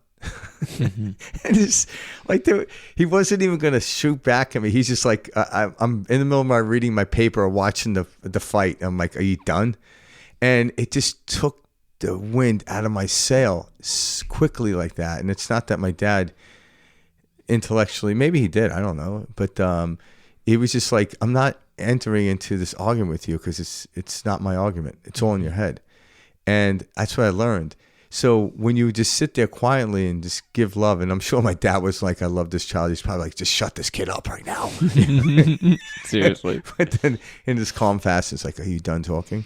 And it's like he wasn't even going to shoot back at me. He's just like, I'm in the middle of my reading my paper or watching the fight. I'm like, "Are you done?" And it just took the wind out of my sail quickly like that. And it's not that my dad intellectually, maybe he did, I don't know, but it was just like, I'm not entering into this argument with you because it's not my argument. It's all in your head. And that's what I learned. So when you just sit there quietly and just give love, and I'm sure my dad was like, "I love this child." He's probably like, "Just shut this kid up right now." Seriously. But then in this calm fashion, it's like, "Are you done talking?"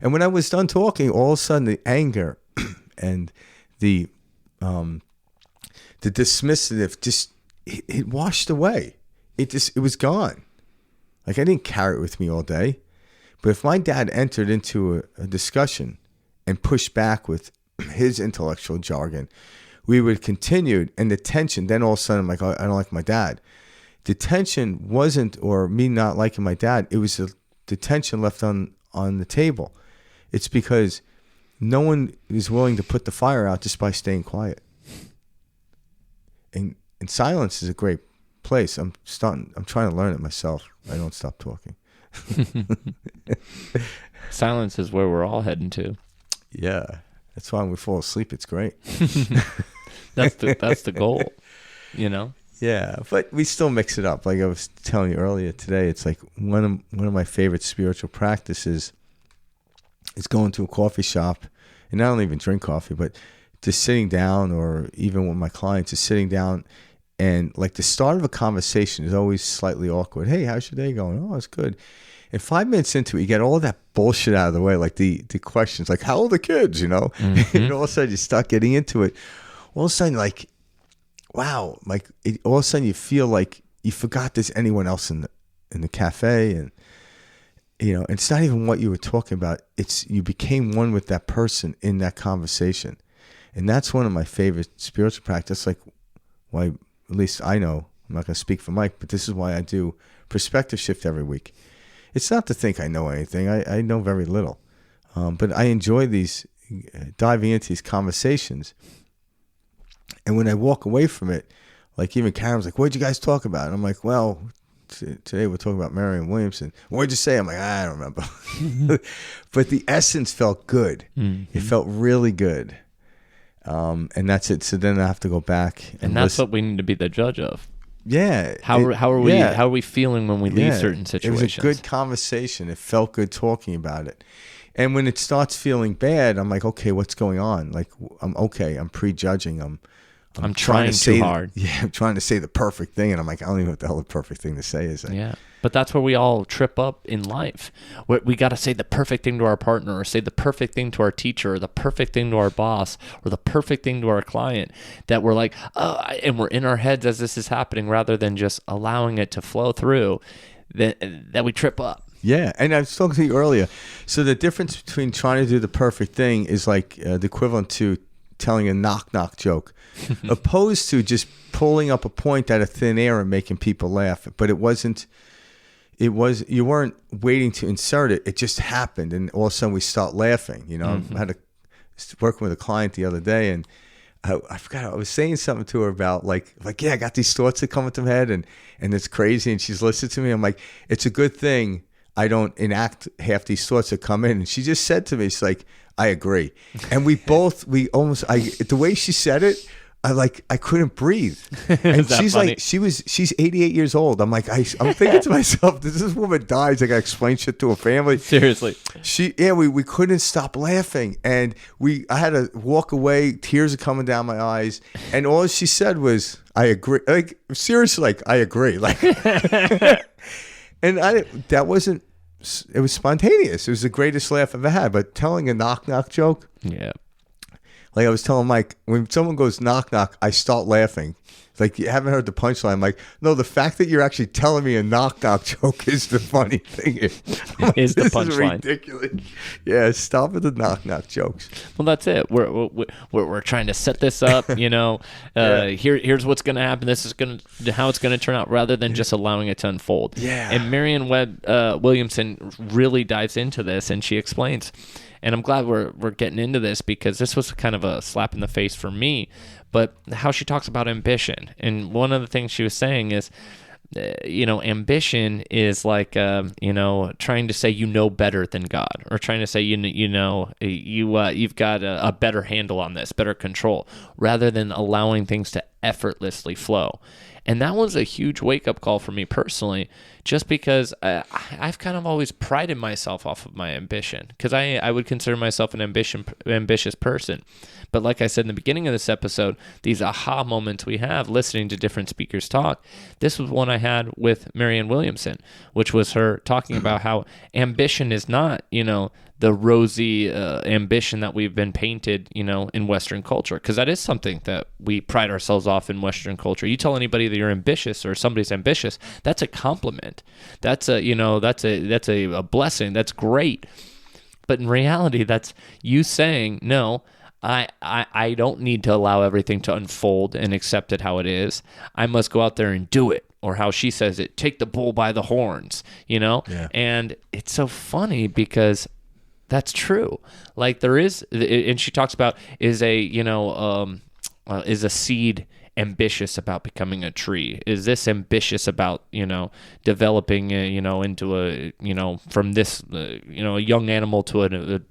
And when I was done talking, all of a sudden the anger and the dismissive just it washed away. It was gone. Like, I didn't carry it with me all day. But if my dad entered into a discussion and pushed back with his intellectual jargon, we would continue, and the tension, then all of a sudden I'm like, "Oh, I don't like my dad." The tension wasn't, or me not liking my dad, it was the tension left on the table. It's because no one is willing to put the fire out just by staying quiet. And silence is a great place. I'm trying to learn it myself. I don't stop talking. Silence is where we're all heading to. Yeah. That's why when we fall asleep, it's great. That's the goal, Yeah, but we still mix it up. Like I was telling you earlier today, it's like one of my favorite spiritual practices is going to a coffee shop, and I don't even drink coffee, but just sitting down, or even with my clients, just sitting down, and like the start of a conversation is always slightly awkward. Hey, how's your day going? Oh, it's good. And 5 minutes into it, you get all that bullshit out of the way, like the questions, like how old are the kids, you know? Mm-hmm. And all of a sudden you start getting into it. All of a sudden, like, wow, like all of a sudden you feel like you forgot there's anyone else in the cafe, and you know, it's not even what you were talking about. It's you became one with that person in that conversation, and that's one of my favorite spiritual practices. Like, why, at least I know, I'm not going to speak for Mike, but this is why I do perspective shift every week. It's not to think I know anything. I know very little, but I enjoy these diving into these conversations. And when I walk away from it, like even Karen's like, what'd you guys talk about? And I'm like, well, today we're talking about Marianne Williamson. What'd you say? I'm like, I don't remember. But the essence felt good. Mm-hmm. It felt really good. And that's it. So then I have to go back. And that's what we need to be the judge of. Yeah. How are we feeling when we leave certain situations? It was a good conversation. It felt good talking about it. And when it starts feeling bad, I'm like, okay, what's going on? Like, I'm okay. I'm prejudging. I'm trying too hard. I'm trying to say the perfect thing, and I'm like, I don't even know what the hell the perfect thing to say is. Yeah, but that's where we all trip up in life. We got to say the perfect thing to our partner, or say the perfect thing to our teacher, or the perfect thing to our boss, or the perfect thing to our client, that we're like, oh, and we're in our heads as this is happening, rather than just allowing it to flow through, that we trip up. Yeah, and I was talking to you earlier. So the difference between trying to do the perfect thing is like the equivalent to telling a knock-knock joke, opposed to just pulling up a point out of thin air and making people laugh. But you weren't waiting to insert it. It just happened, and all of a sudden we start laughing. You know, mm-hmm. I had working with a client the other day, and I forgot, I was saying something to her about like, yeah, I got these thoughts that come into my head, and it's crazy, and she's listening to me. I'm like, it's a good thing I don't enact half these thoughts that come in. And she just said to me, she's like, I agree. And the way she said it, I couldn't breathe. And she's funny? Like, she's 88 years old. I'm like, I'm thinking to myself, this woman dies. I got to explain shit to her family. Seriously. We couldn't stop laughing. And I had to walk away. Tears are coming down my eyes. And all she said was, I agree. Like, seriously, like, I agree. Like, and it was spontaneous. It was the greatest laugh I've ever had. But telling a knock-knock joke, yeah. Like I was telling Mike, when someone goes knock-knock, I start laughing. Like, you haven't heard the punchline. I'm like, no, the fact that you're actually telling me a knock-knock joke is the funny thing. Is the punchline. This is ridiculous. Yeah, stop with the knock-knock jokes. Well, that's it. We're trying to set this up, you know. Here's what's going to happen. This is how it's going to turn out, rather than just allowing it to unfold. Yeah. And Marianne Williamson really dives into this, and she explains. And I'm glad we're getting into this, because this was kind of a slap in the face for me. But how she talks about ambition. And one of the things she was saying is, ambition is like, trying to say you know better than God, or trying to say, you've got a better handle on this, better control, rather than allowing things to effortlessly flow. And that was a huge wake-up call for me personally, just because I've kind of always prided myself off of my ambition, because I would consider myself an ambitious person. But like I said in the beginning of this episode, these aha moments we have listening to different speakers talk, this was one I had with Marianne Williamson, which was her talking about how ambition is not, the rosy ambition that we've been painted, in Western culture, because that is something that we pride ourselves off in Western culture. You tell anybody that you're ambitious, or somebody's ambitious, that's a compliment. That's a blessing. That's great. But in reality, that's you saying, no, I don't need to allow everything to unfold and accept it how it is. I must go out there and do it. Or how she says it, take the bull by the horns, Yeah. And it's so funny because that's true. Like there is, and she talks about, is a seed ambitious about becoming a tree? Is this ambitious about, developing, into a, from this, a young animal to a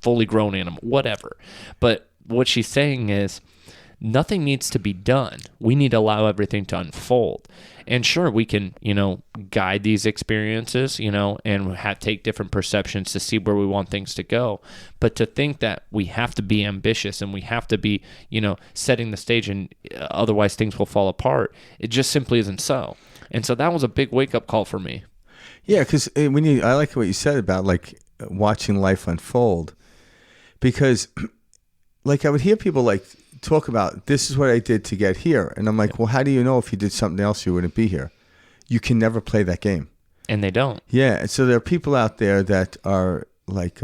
fully grown animal, whatever. But what she's saying is nothing needs to be done. We need to allow everything to unfold. And sure, we can, guide these experiences, and take different perceptions to see where we want things to go. But to think that we have to be ambitious and we have to be, setting the stage and otherwise things will fall apart, it just simply isn't so. And so that was a big wake-up call for me. Yeah, because I like what you said about like watching life unfold, because like I would hear people like talk about, this is what I did to get here. And I'm like, well, how do you know if you did something else, you wouldn't be here? You can never play that game. And they don't. Yeah. And so there are people out there that are like,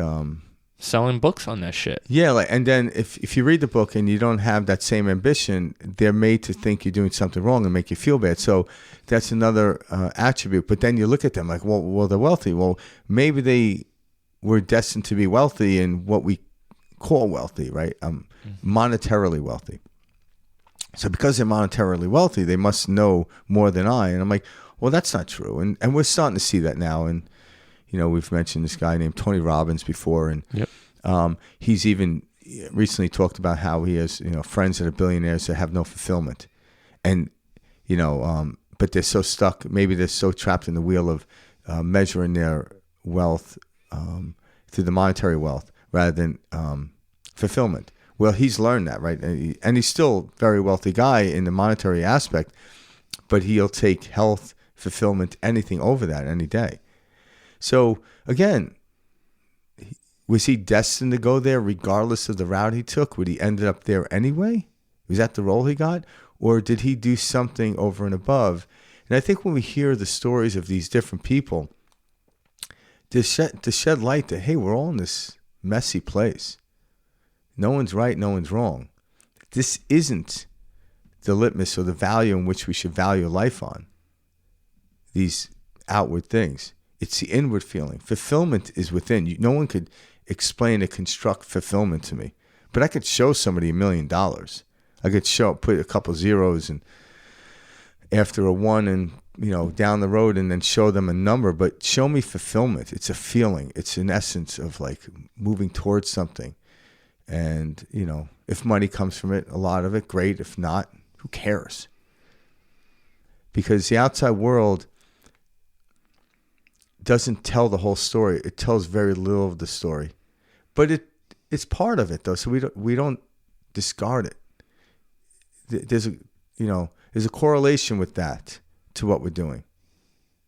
selling books on that shit. Yeah. Like, and then if you read the book and you don't have that same ambition, they're made to think you're doing something wrong and make you feel bad. So that's another attribute. But then you look at them like, well, they're wealthy. Well, maybe they were destined to be wealthy in what we call wealthy, right? Monetarily wealthy. So because they're monetarily wealthy, they must know more than I. And I'm like, well, that's not true. And we're starting to see that now. And, we've mentioned this guy named Tony Robbins before. And he's even recently talked about how he has, friends that are billionaires that have no fulfillment. And, but they're so stuck. Maybe they're so trapped in the wheel of measuring their wealth through the monetary wealth rather than fulfillment. Well, he's learned that, right? And he's still a very wealthy guy in the monetary aspect, but he'll take health, fulfillment, anything over that any day. So again, was he destined to go there regardless of the route he took? Would he end up there anyway? Was that the role he got? Or did he do something over and above? And I think when we hear the stories of these different people, to shed light that, hey, we're all in this messy place. No one's right, no one's wrong. This isn't the litmus or the value in which we should value life on. These outward things. It's the inward feeling. Fulfillment is within. No one could explain or construct fulfillment to me. But I could show somebody $1 million. I could put a couple zeros and after a one and down the road and then show them a number. But show me fulfillment. It's a feeling. It's an essence of like moving towards something. And, if money comes from it, a lot of it, great. If not, who cares? Because the outside world doesn't tell the whole story. It tells very little of the story. But it's part of it, though, so we don't discard it. There's a correlation with that to what we're doing,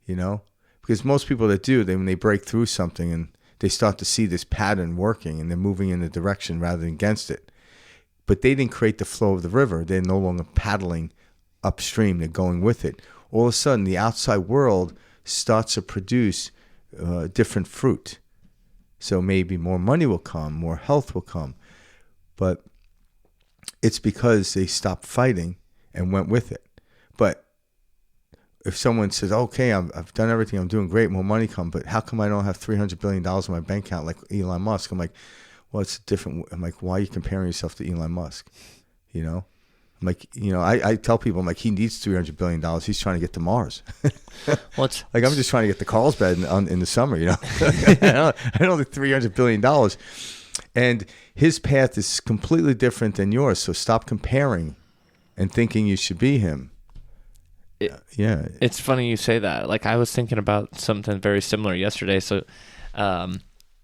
Because most people that do, when they break through something and they start to see this pattern working and they're moving in a direction rather than against it. But they didn't create the flow of the river. They're no longer paddling upstream. They're going with it. All of a sudden, the outside world starts to produce different fruit. So maybe more money will come, more health will come. But it's because they stopped fighting and went with it. But if someone says, okay, I've done everything, I'm doing great, more money come, but how come I don't have $300 billion in my bank account like Elon Musk? I'm like, well, it's different. I'm like, why are you comparing yourself to Elon Musk? I'm like, I tell people, I'm like, he needs $300 billion. He's trying to get to Mars. Like, I'm just trying to get to Carlsbad in the summer, I don't need $300 billion. And his path is completely different than yours. So stop comparing and thinking you should be him. It's funny you say that. Like, I was thinking about something very similar yesterday. So,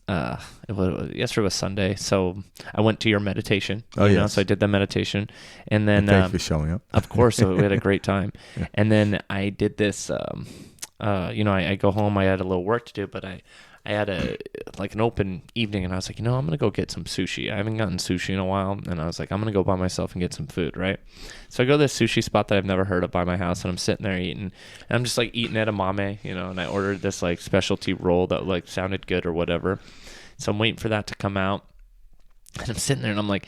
yesterday was Sunday, so I went to your meditation. So I did the meditation, and then thanks for showing up. Of course, so we had a great time. Yeah. And then I did this. I go home. I had a little work to do, but I had an open evening, and I was like, I'm gonna go get some sushi. I haven't gotten sushi in a while, and I was like, I'm gonna go by myself and get some food, right? So I go to this sushi spot that I've never heard of by my house, and I'm sitting there eating, and I'm just like eating edamame, and I ordered this like specialty roll that like sounded good or whatever. So I'm waiting for that to come out, and I'm sitting there, and I'm like,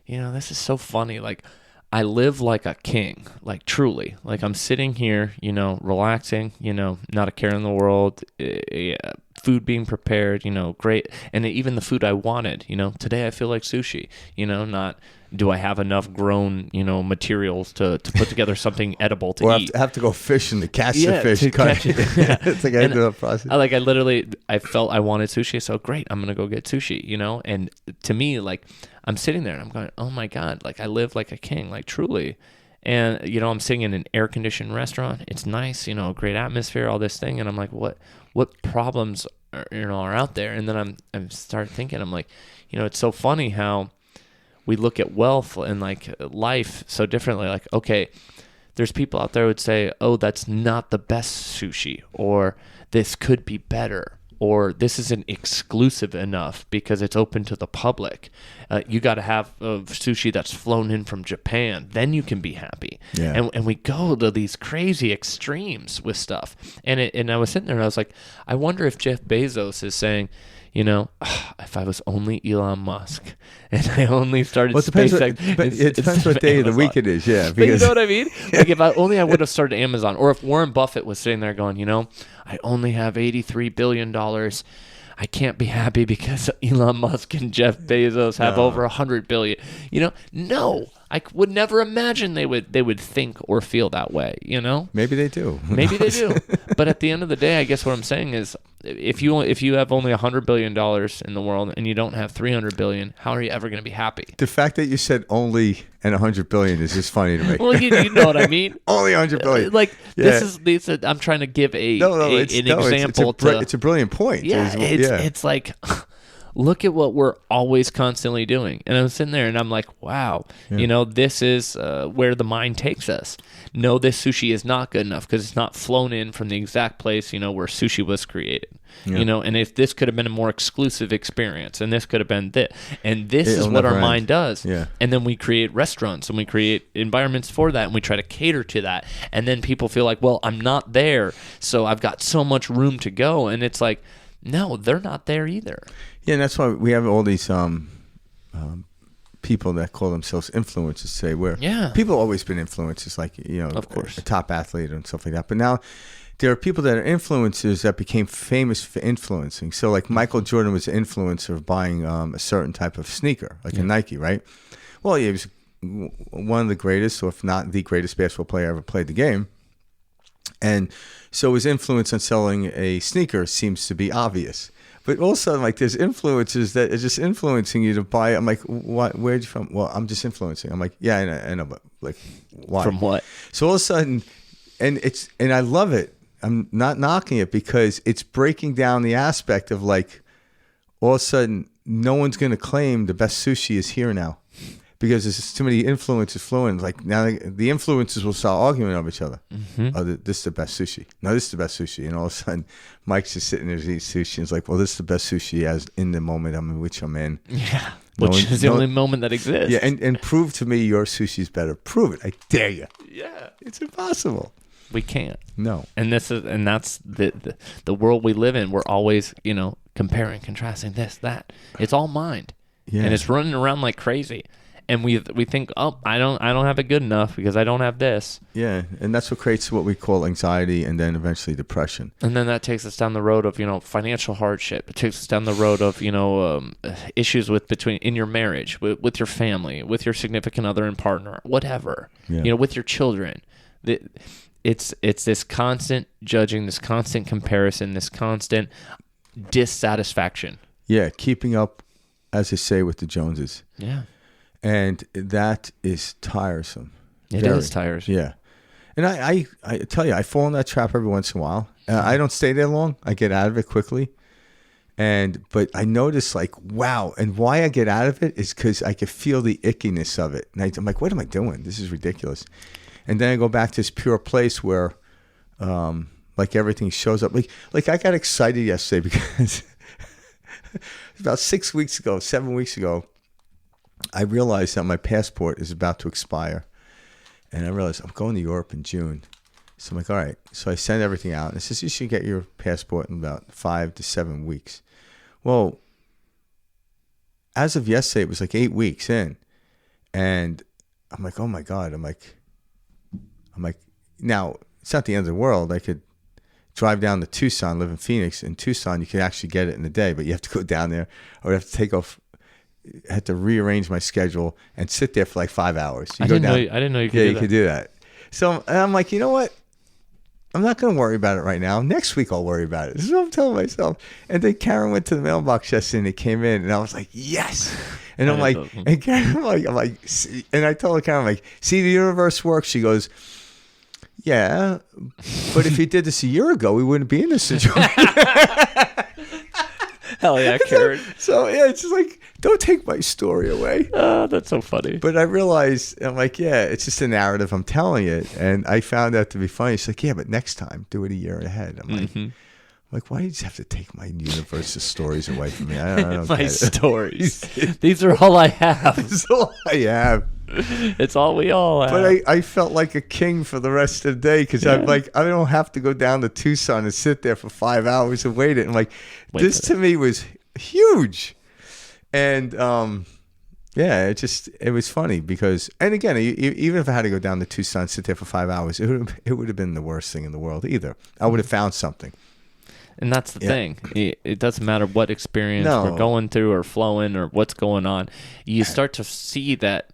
this is so funny. Like, I live like a king, like truly. Like, I'm sitting here, relaxing, not a care in the world, food being prepared, great. And even the food I wanted, today I feel like sushi, not do I have enough grown, materials to put together something edible to eat. Or have to go fishing to catch the fish. Catch it. Yeah. It's like I do a process. I felt I wanted sushi, so great, I'm going to go get sushi, and to me, like, I'm sitting there and I'm going, oh my God, like I live like a king, like truly. And, I'm sitting in an air-conditioned restaurant. It's nice, a great atmosphere, all this thing. And I'm like, what problems are out there? And then I'm start thinking, I'm like, it's so funny how we look at wealth and like life so differently. Like, okay, there's people out there who would say, oh, that's not the best sushi, or this could be better, or this isn't exclusive enough because it's open to the public. You got to have sushi that's flown in from Japan. Then you can be happy. Yeah. And we go to these crazy extremes with stuff. And I was sitting there and I was like, I wonder if Jeff Bezos is saying, if I was only Elon Musk and I only started SpaceX. It depends what day of the week it is, yeah. Because, you know what I mean? Like if I would have started Amazon, or if Warren Buffett was sitting there going, I only have $83 billion. I can't be happy because Elon Musk and Jeff Bezos have over $100 billion. No. I would never imagine they would think or feel that way, Maybe they do. Maybe they do. But at the end of the day, I guess what I'm saying is, if you have only $100 billion in the world and you don't have $300 billion, how are you ever going to be happy? The fact that you said only and $100 billion is just funny to me. Well, you know what I mean. Only $100 billion. Like this is. I'm trying to give an example. It's a brilliant point. Yeah, it's like. Look at what we're always constantly doing. And I'm sitting there and I'm like, wow, this is where the mind takes us. No, this sushi is not good enough because it's not flown in from the exact place, where sushi was created. Yeah. And if this could have been a more exclusive experience, and this could have been this. And this is what our mind does. Yeah. And then we create restaurants and we create environments for that and we try to cater to that. And then people feel like, well, I'm not there, so I've got so much room to go. And it's like, no, they're not there either. Yeah, and that's why we have all these people that call themselves influencers, say, where people have always been influencers, like, of course, a top athlete and stuff like that. But now there are people that are influencers that became famous for influencing. So like Michael Jordan was an influencer of buying a certain type of sneaker, like a Nike, right? Well, he was one of the greatest, or if not the greatest basketball player ever played the game. And so his influence on selling a sneaker seems to be obvious. But also, like, there's influencers that are just influencing you to buy it. I'm like, what? Where'd you from? Well, I'm just influencing. I'm like, yeah, I know, but like, why? From what? So all of a sudden, and I love it. I'm not knocking it because it's breaking down the aspect of like, all of a sudden, no one's going to claim the best sushi is here now. Because there's just too many influences flowing. Like now, the influencers will start arguing over each other. Mm-hmm. Oh, this is the best sushi. No, this is the best sushi. And all of a sudden, Mike's just sitting there eating sushi. And it's like, well, this is the best sushi as in the moment which I'm in. Yeah, which is the only moment that exists. Yeah, and prove to me your sushi's better. Prove it. I dare you. Yeah, it's impossible. We can't. No. And that's the world we live in. We're always comparing, contrasting this, that. It's all mind. Yeah. And it's running around like crazy. And we think, oh, I don't have it good enough because I don't have this. Yeah, and that's what creates what we call anxiety, and then eventually depression. And then that takes us down the road of financial hardship. It takes us down the road of issues in your marriage, with your family, with your significant other and partner, whatever. Yeah. With your children. It's this constant judging, this constant comparison, this constant dissatisfaction. Yeah, keeping up, as they say, with the Joneses. Yeah. And that is tiresome. It is tiresome. Yeah. And I tell you, I fall in that trap every once in a while. I don't stay there long. I get out of it quickly. But I notice, like, wow. And why I get out of it is because I can feel the ickiness of it. And I'm like, what am I doing? This is ridiculous. And then I go back to this pure place where, like, everything shows up. Like I got excited yesterday because about 7 weeks ago, I realized that my passport is about to expire. And I realized I'm going to Europe in June. So I'm like, all right. So I send everything out. And it says, you should get your passport in about 5 to 7 weeks. Well, as of yesterday, it was like 8 weeks in. And I'm like, oh my God. I'm like, now, it's not the end of the world. drive down to Tucson, live in Phoenix. In Tucson, you can actually get it in a day, but you have to go down there, or you have to take off. I had to rearrange my schedule and sit there for like 5 hours. I didn't know you could do that. Yeah, you could do that. So I'm like, you know what? I'm not going to worry about it right now. Next week I'll worry about it. This is what I'm telling myself. And then Karen went to the mailbox yesterday and it came in, and I was like, yes. And I'm like, and Karen, I'm like, and I told Karen, I'm like, see, the universe works. She goes, yeah, but if you did this a year ago, we wouldn't be in this situation. Hell yeah, Karen. So yeah, it's just like, don't take my story away. That's so funny. But I realized, I'm like, yeah, it's just a narrative. I'm telling it. And I found that to be funny. She's like, yeah, but next time, do it a year ahead. I'm like, why do you just have to take my universe's stories away from me? I don't my get it. stories. These are all I have. That's all I have. It's all we all have. But I felt like a king for the rest of the day, because I'm like, I don't have to go down to Tucson and sit there for 5 hours and wait it. And like, this to me was huge. And yeah, it was funny because, and again, even if I had to go down to Tucson, sit there for 5 hours, it would have been the worst thing in the world either. I would have found something. And that's the thing. It doesn't matter what experience we're going through or flowing or what's going on. You start to see that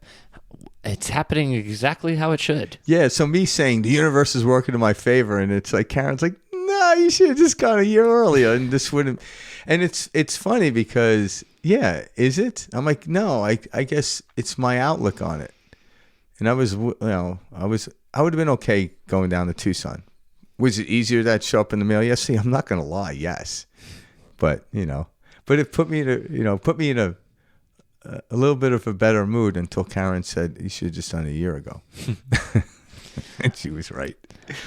it's happening exactly how it should. Yeah, so me saying the universe is working in my favor, and it's like, Karen's like, no, you should have just gone a year earlier, and this wouldn't. And it's funny because, yeah, is it? I'm like, no, I guess it's my outlook on it. And I would have been okay going down to Tucson. Was it easier that show up in the mail? Yes. See, I'm not going to lie. Yes. But it put me in a little bit of a better mood until Karen said, you should have just done it a year ago. And she was right.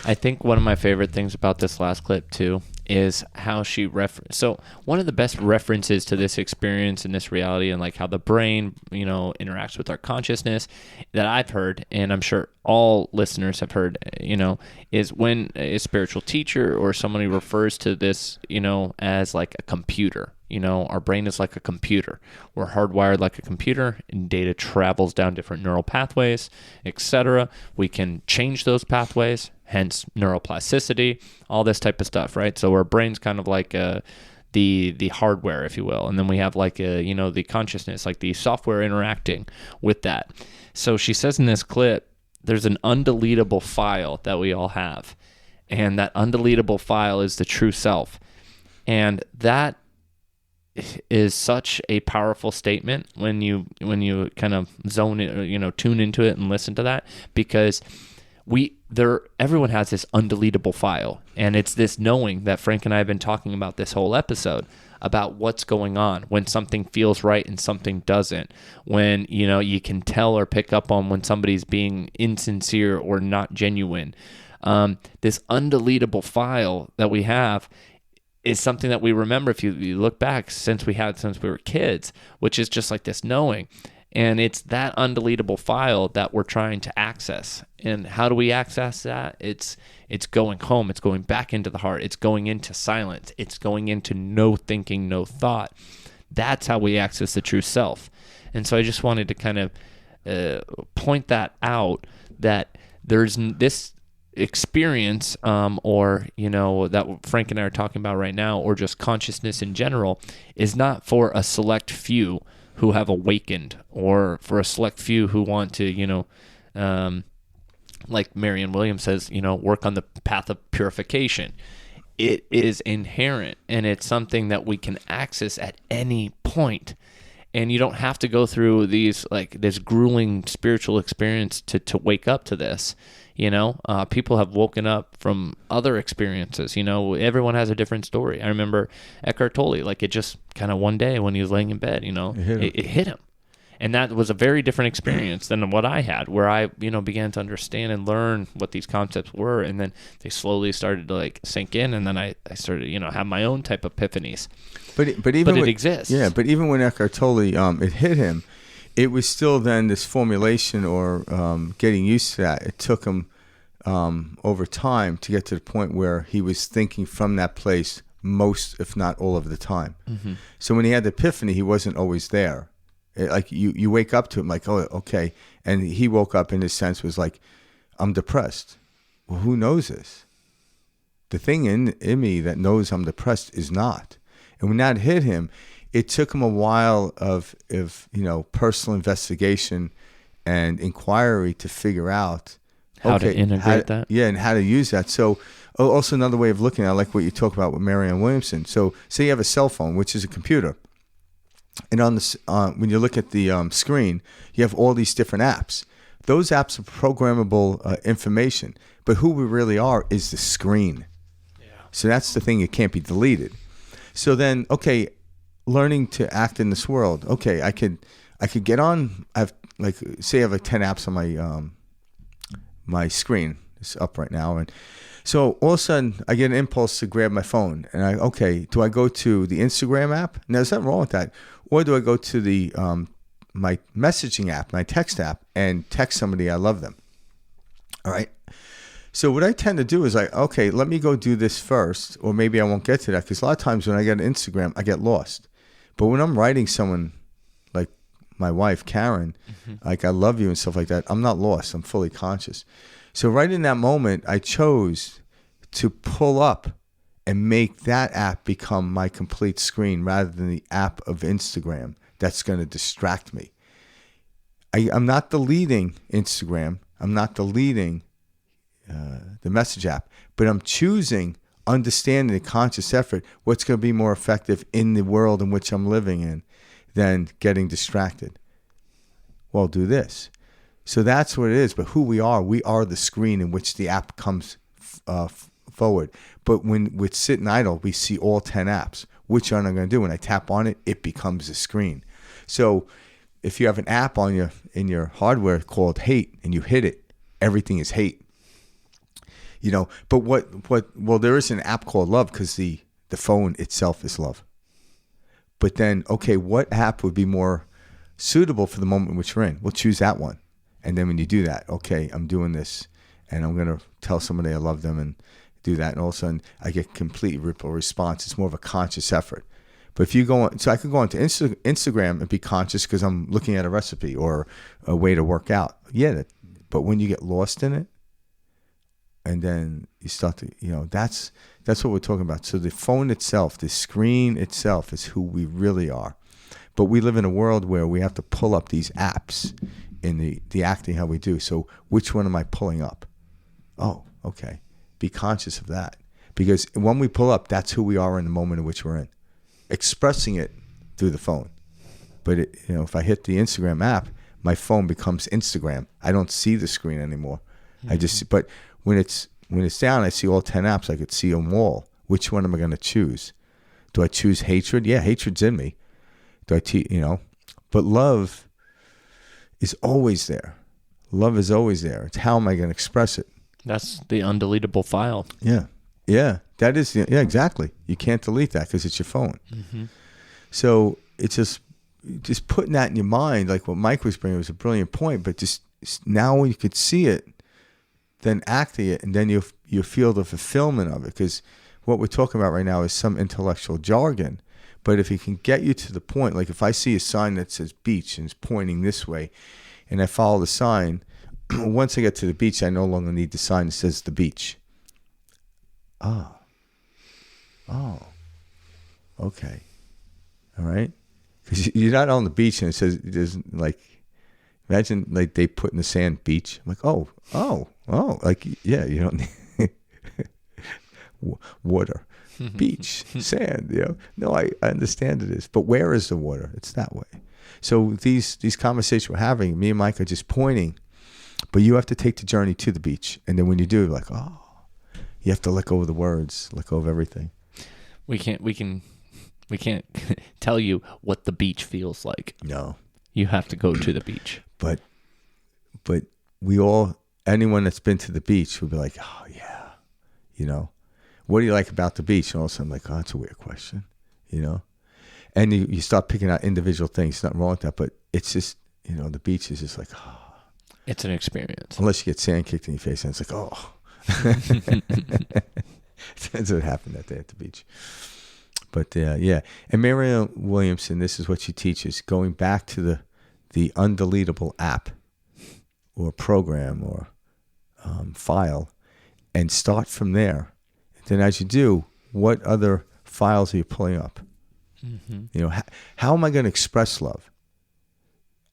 I think one of my favorite things about this last clip too is how she so one of the best references to this experience and this reality and like how the brain, interacts with our consciousness that I've heard, and I'm sure all listeners have heard, is when a spiritual teacher or somebody refers to this, as like a computer. Our brain is like a computer. We're hardwired like a computer, and data travels down different neural pathways, etc. We can change those pathways, hence neuroplasticity, all this type of stuff, right? So our brain's kind of like the hardware, if you will, and then we have like the consciousness, like the software interacting with that. So she says in this clip, there's an undeletable file that we all have, and that undeletable file is the true self, and that is such a powerful statement when you kind of zone it, tune into it and listen to that, because everyone has this undeletable file, and it's this knowing that Frank and I have been talking about this whole episode about what's going on when something feels right and something doesn't, when you can tell or pick up on when somebody's being insincere or not genuine. This undeletable file that we have is something that we remember if you look back since we were kids, which is just like this knowing. And it's that undeletable file that we're trying to access. And how do we access that? It's going home. It's going back into the heart. It's going into silence. It's going into no thinking, no thought. That's how we access the true self. And so I just wanted to kind of point that out, that there's this experience or that Frank and I are talking about right now, or just consciousness in general, is not for a select few who have awakened, or for a select few who want to like Marianne Williamson says, work on the path of purification. It is inherent, and it's something that we can access at any point. And you don't have to go through this grueling spiritual experience to wake up to this. People have woken up from other experiences. Everyone has a different story. I remember Eckhart Tolle, like it just kind of one day when he was laying in bed, it hit him. And that was a very different experience than what I had, where I, began to understand and learn what these concepts were. And then they slowly started to sink in. And then I started, have my own type of epiphanies. But it exists. Yeah. But even when Eckhart Tolle, it hit him, it was still then this formulation or getting used to that. It took him over time to get to the point where he was thinking from that place most, if not all of the time. Mm-hmm. So when he had the epiphany, he wasn't always there. You wake up to him like, oh, okay. And he woke up in his sense was like, I'm depressed. Well, who knows this? The thing in me that knows I'm depressed is not. And when that hit him, it took him a while of personal investigation and inquiry to figure out how to integrate that. Yeah, and how to use that. So also another way of looking at it, I like what you talk about with Marianne Williamson. So say you have a cell phone, which is a computer. And on this, when you look at the screen, you have all these different apps. Those apps are programmable information. But who we really are is the screen. Yeah. So that's the thing. It can't be deleted. So then, okay, learning to act in this world. Okay, I could get on. Say I have 10 apps on my my screen. It's up right now, and so all of a sudden I get an impulse to grab my phone, and do I go to the Instagram app? Now, there's nothing wrong with that, or do I go to the my messaging app, my text app, and text somebody I love them? All right. So what I tend to do is okay, let me go do this first, or maybe I won't get to that, because a lot of times when I get on Instagram, I get lost. But when I'm writing someone like my wife, Karen, like I love you and stuff like that, I'm not lost. I'm fully conscious. So right in that moment, I chose to pull up and make that app become my complete screen rather than the app of Instagram that's going to distract me. I'm not deleting Instagram. I'm not deleting the message app, but I'm choosing, understanding the conscious effort, what's going to be more effective in the world in which I'm living in than getting distracted. Well, do this. So that's what it is. But who we are the screen in which the app comes forward. But when we're sitting idle, we see all 10 apps. Which one am I going to do? When I tap on it, it becomes a screen. So if you have an app on in your hardware called hate and you hit it, everything is hate. But well, there is an app called love because the phone itself is love. But then, okay, what app would be more suitable for the moment in which we're in? We'll choose that one. And then when you do that, okay, I'm doing this and I'm going to tell somebody I love them and do that. And all of a sudden I get complete ripple response. It's more of a conscious effort. But if you go on, so I could go onto Instagram and be conscious because I'm looking at a recipe or a way to work out. Yeah. But when you get lost in it, and then you start to, that's what we're talking about. So the phone itself, the screen itself is who we really are. But we live in a world where we have to pull up these apps in the acting how we do. So which one am I pulling up? Oh, okay. Be conscious of that. Because when we pull up, that's who we are in the moment in which we're in. Expressing it through the phone. But if I hit the Instagram app, my phone becomes Instagram. I don't see the screen anymore. Mm-hmm. But when it's down, I see all 10 apps. I could see them all. Which one am I going to choose? Do I choose hatred? Yeah, hatred's in me. But love is always there. Love is always there. It's how am I going to express it? That's the undeletable file. Yeah. Yeah. That is, exactly. You can't delete that because it's your phone. Mm-hmm. So it's just putting that in your mind, like what Mike was bringing was a brilliant point, but just now when you could see it, then acting it, and then you feel the fulfillment of it. Because what we're talking about right now is some intellectual jargon. But if it can get you to the point, like if I see a sign that says beach and it's pointing this way, and I follow the sign, once I get to the beach, I no longer need the sign that says the beach. Oh, okay. All right. Because you're not on the beach and it says, there's imagine like they put in the sand beach. I'm like, oh, like, yeah, you don't need water, beach, sand, No, I understand it is. But where is the water? It's that way. So these conversations we're having, me and Mike are just pointing, but you have to take the journey to the beach. And then when you do, like, you have to let go of the words, let go of everything. We can't tell you what the feels like. No. You have to go to the beach. But anyone that's been to the beach would be like, oh yeah, what do you like about the beach? And all of a sudden, like, oh, that's a weird question, And you start picking out individual things. Nothing wrong with that, but it's just, the beach is just like, oh. It's an experience. Unless you get sand kicked in your face, and it's like, oh. That's what happened that day at the beach. But yeah. And Marianne Williamson, this is what she teaches, going back to the undeletable app or program or file and start from there. then as you do, what other files are you pulling up? You know, how am I going to express love?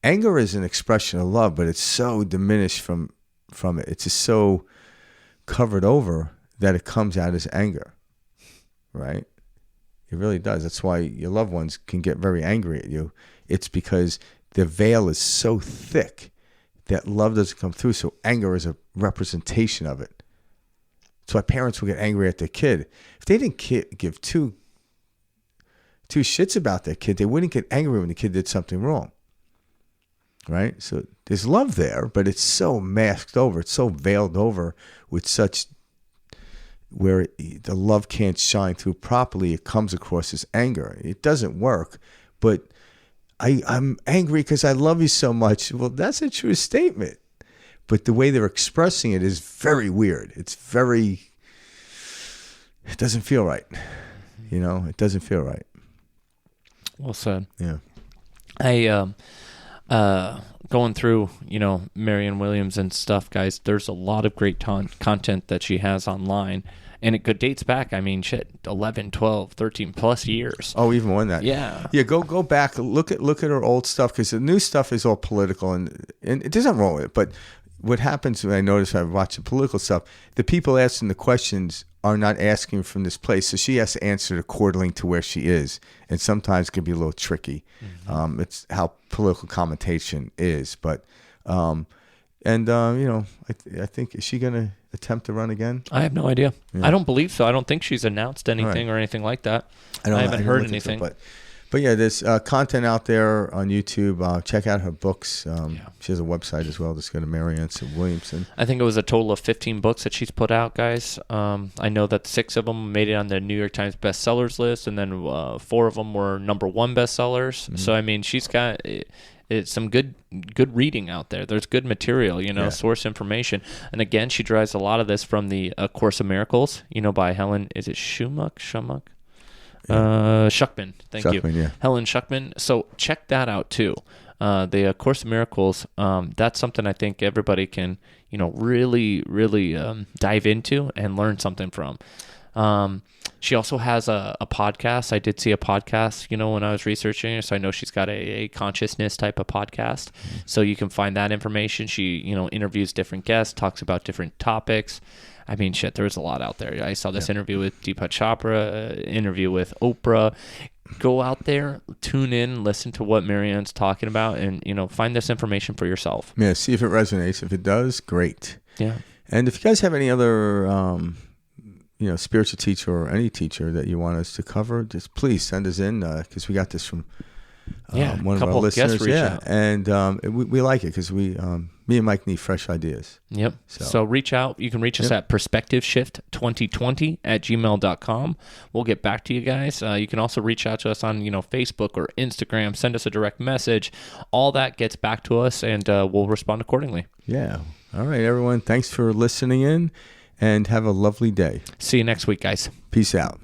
Anger is an expression of love, but it's so diminished from it. It's just so covered over that it comes out as anger, right? It really does. That's why your loved ones can get very angry at you. It's because the veil is so thick that love doesn't come through. So anger is a representation of it. That's why parents will get angry at their kid. If they didn't give two shits about their kid, they wouldn't get angry when the kid did something wrong. Right? So there's love there, but it's so masked over. It's so veiled over with such, where the love can't shine through properly. It comes across as anger. It doesn't work, but I'm angry because I love you so much. Well, that's a true statement. But the way they're expressing it is very weird. It doesn't feel right. You know, it doesn't feel right. Well said. Yeah. Going through, you know, Marianne Williamson stuff, guys, there's a lot of great content that she has online. And it dates back, 11, 12, 13 plus years. Oh, even more than that. Yeah. Yeah, go back, look at her old stuff, because the new stuff is all political, and it doesn't wrong with it. But what happens when I notice when I watch the political stuff, the people asking the questions are not asking from this place. So she has to answer it according to where she is. And sometimes it can be a little tricky. It's how political commentation is. But, you know, I think, is she going to attempt to run again? I have no idea. Yeah. I don't believe so. I don't think she's announced anything or anything like that. I haven't heard anything. But yeah, there's content out there on YouTube. Check out her books. She has a website as well. Just go to Marianne Williamson. I think it was a total of 15 books that she's put out, guys. I know that 6 of them made it on the New York Times bestsellers list, and then 4 of them were #1 bestsellers. So, she's got some good reading out there. There's good material, source information. And again, she derives a lot of this from the Course of Miracles, by Helen. Is it Schumann? Schuckman. Thank you. Yeah. Helen Schuckman. So check that out too. The Course of Miracles, that's something I think everybody can, really dive into and learn something from. She also has a podcast. I did see a podcast, when I was researching her. So I know she's got a consciousness type of podcast. So you can find that information. She, interviews different guests, talks about different topics. There's a lot out there. I saw this interview with Deepak Chopra, interview with Oprah. Go out there, tune in, listen to what Marianne's talking about, and, find this information for yourself. Yeah, see if it resonates. If it does, great. Yeah. And if you guys have any other, spiritual teacher or any teacher that you want us to cover, just please send us in, because we got this from one of our listeners. Out. And we like it because me and Mike need fresh ideas. Yep. So reach out. You can reach us at perspectiveshift2020@gmail.com. We'll get back to you guys. You can also reach out to us on Facebook or Instagram. Send us a direct message. All that gets back to us, and we'll respond accordingly. Yeah. All right, everyone. Thanks for listening in, and have a lovely day. See you next week, guys. Peace out.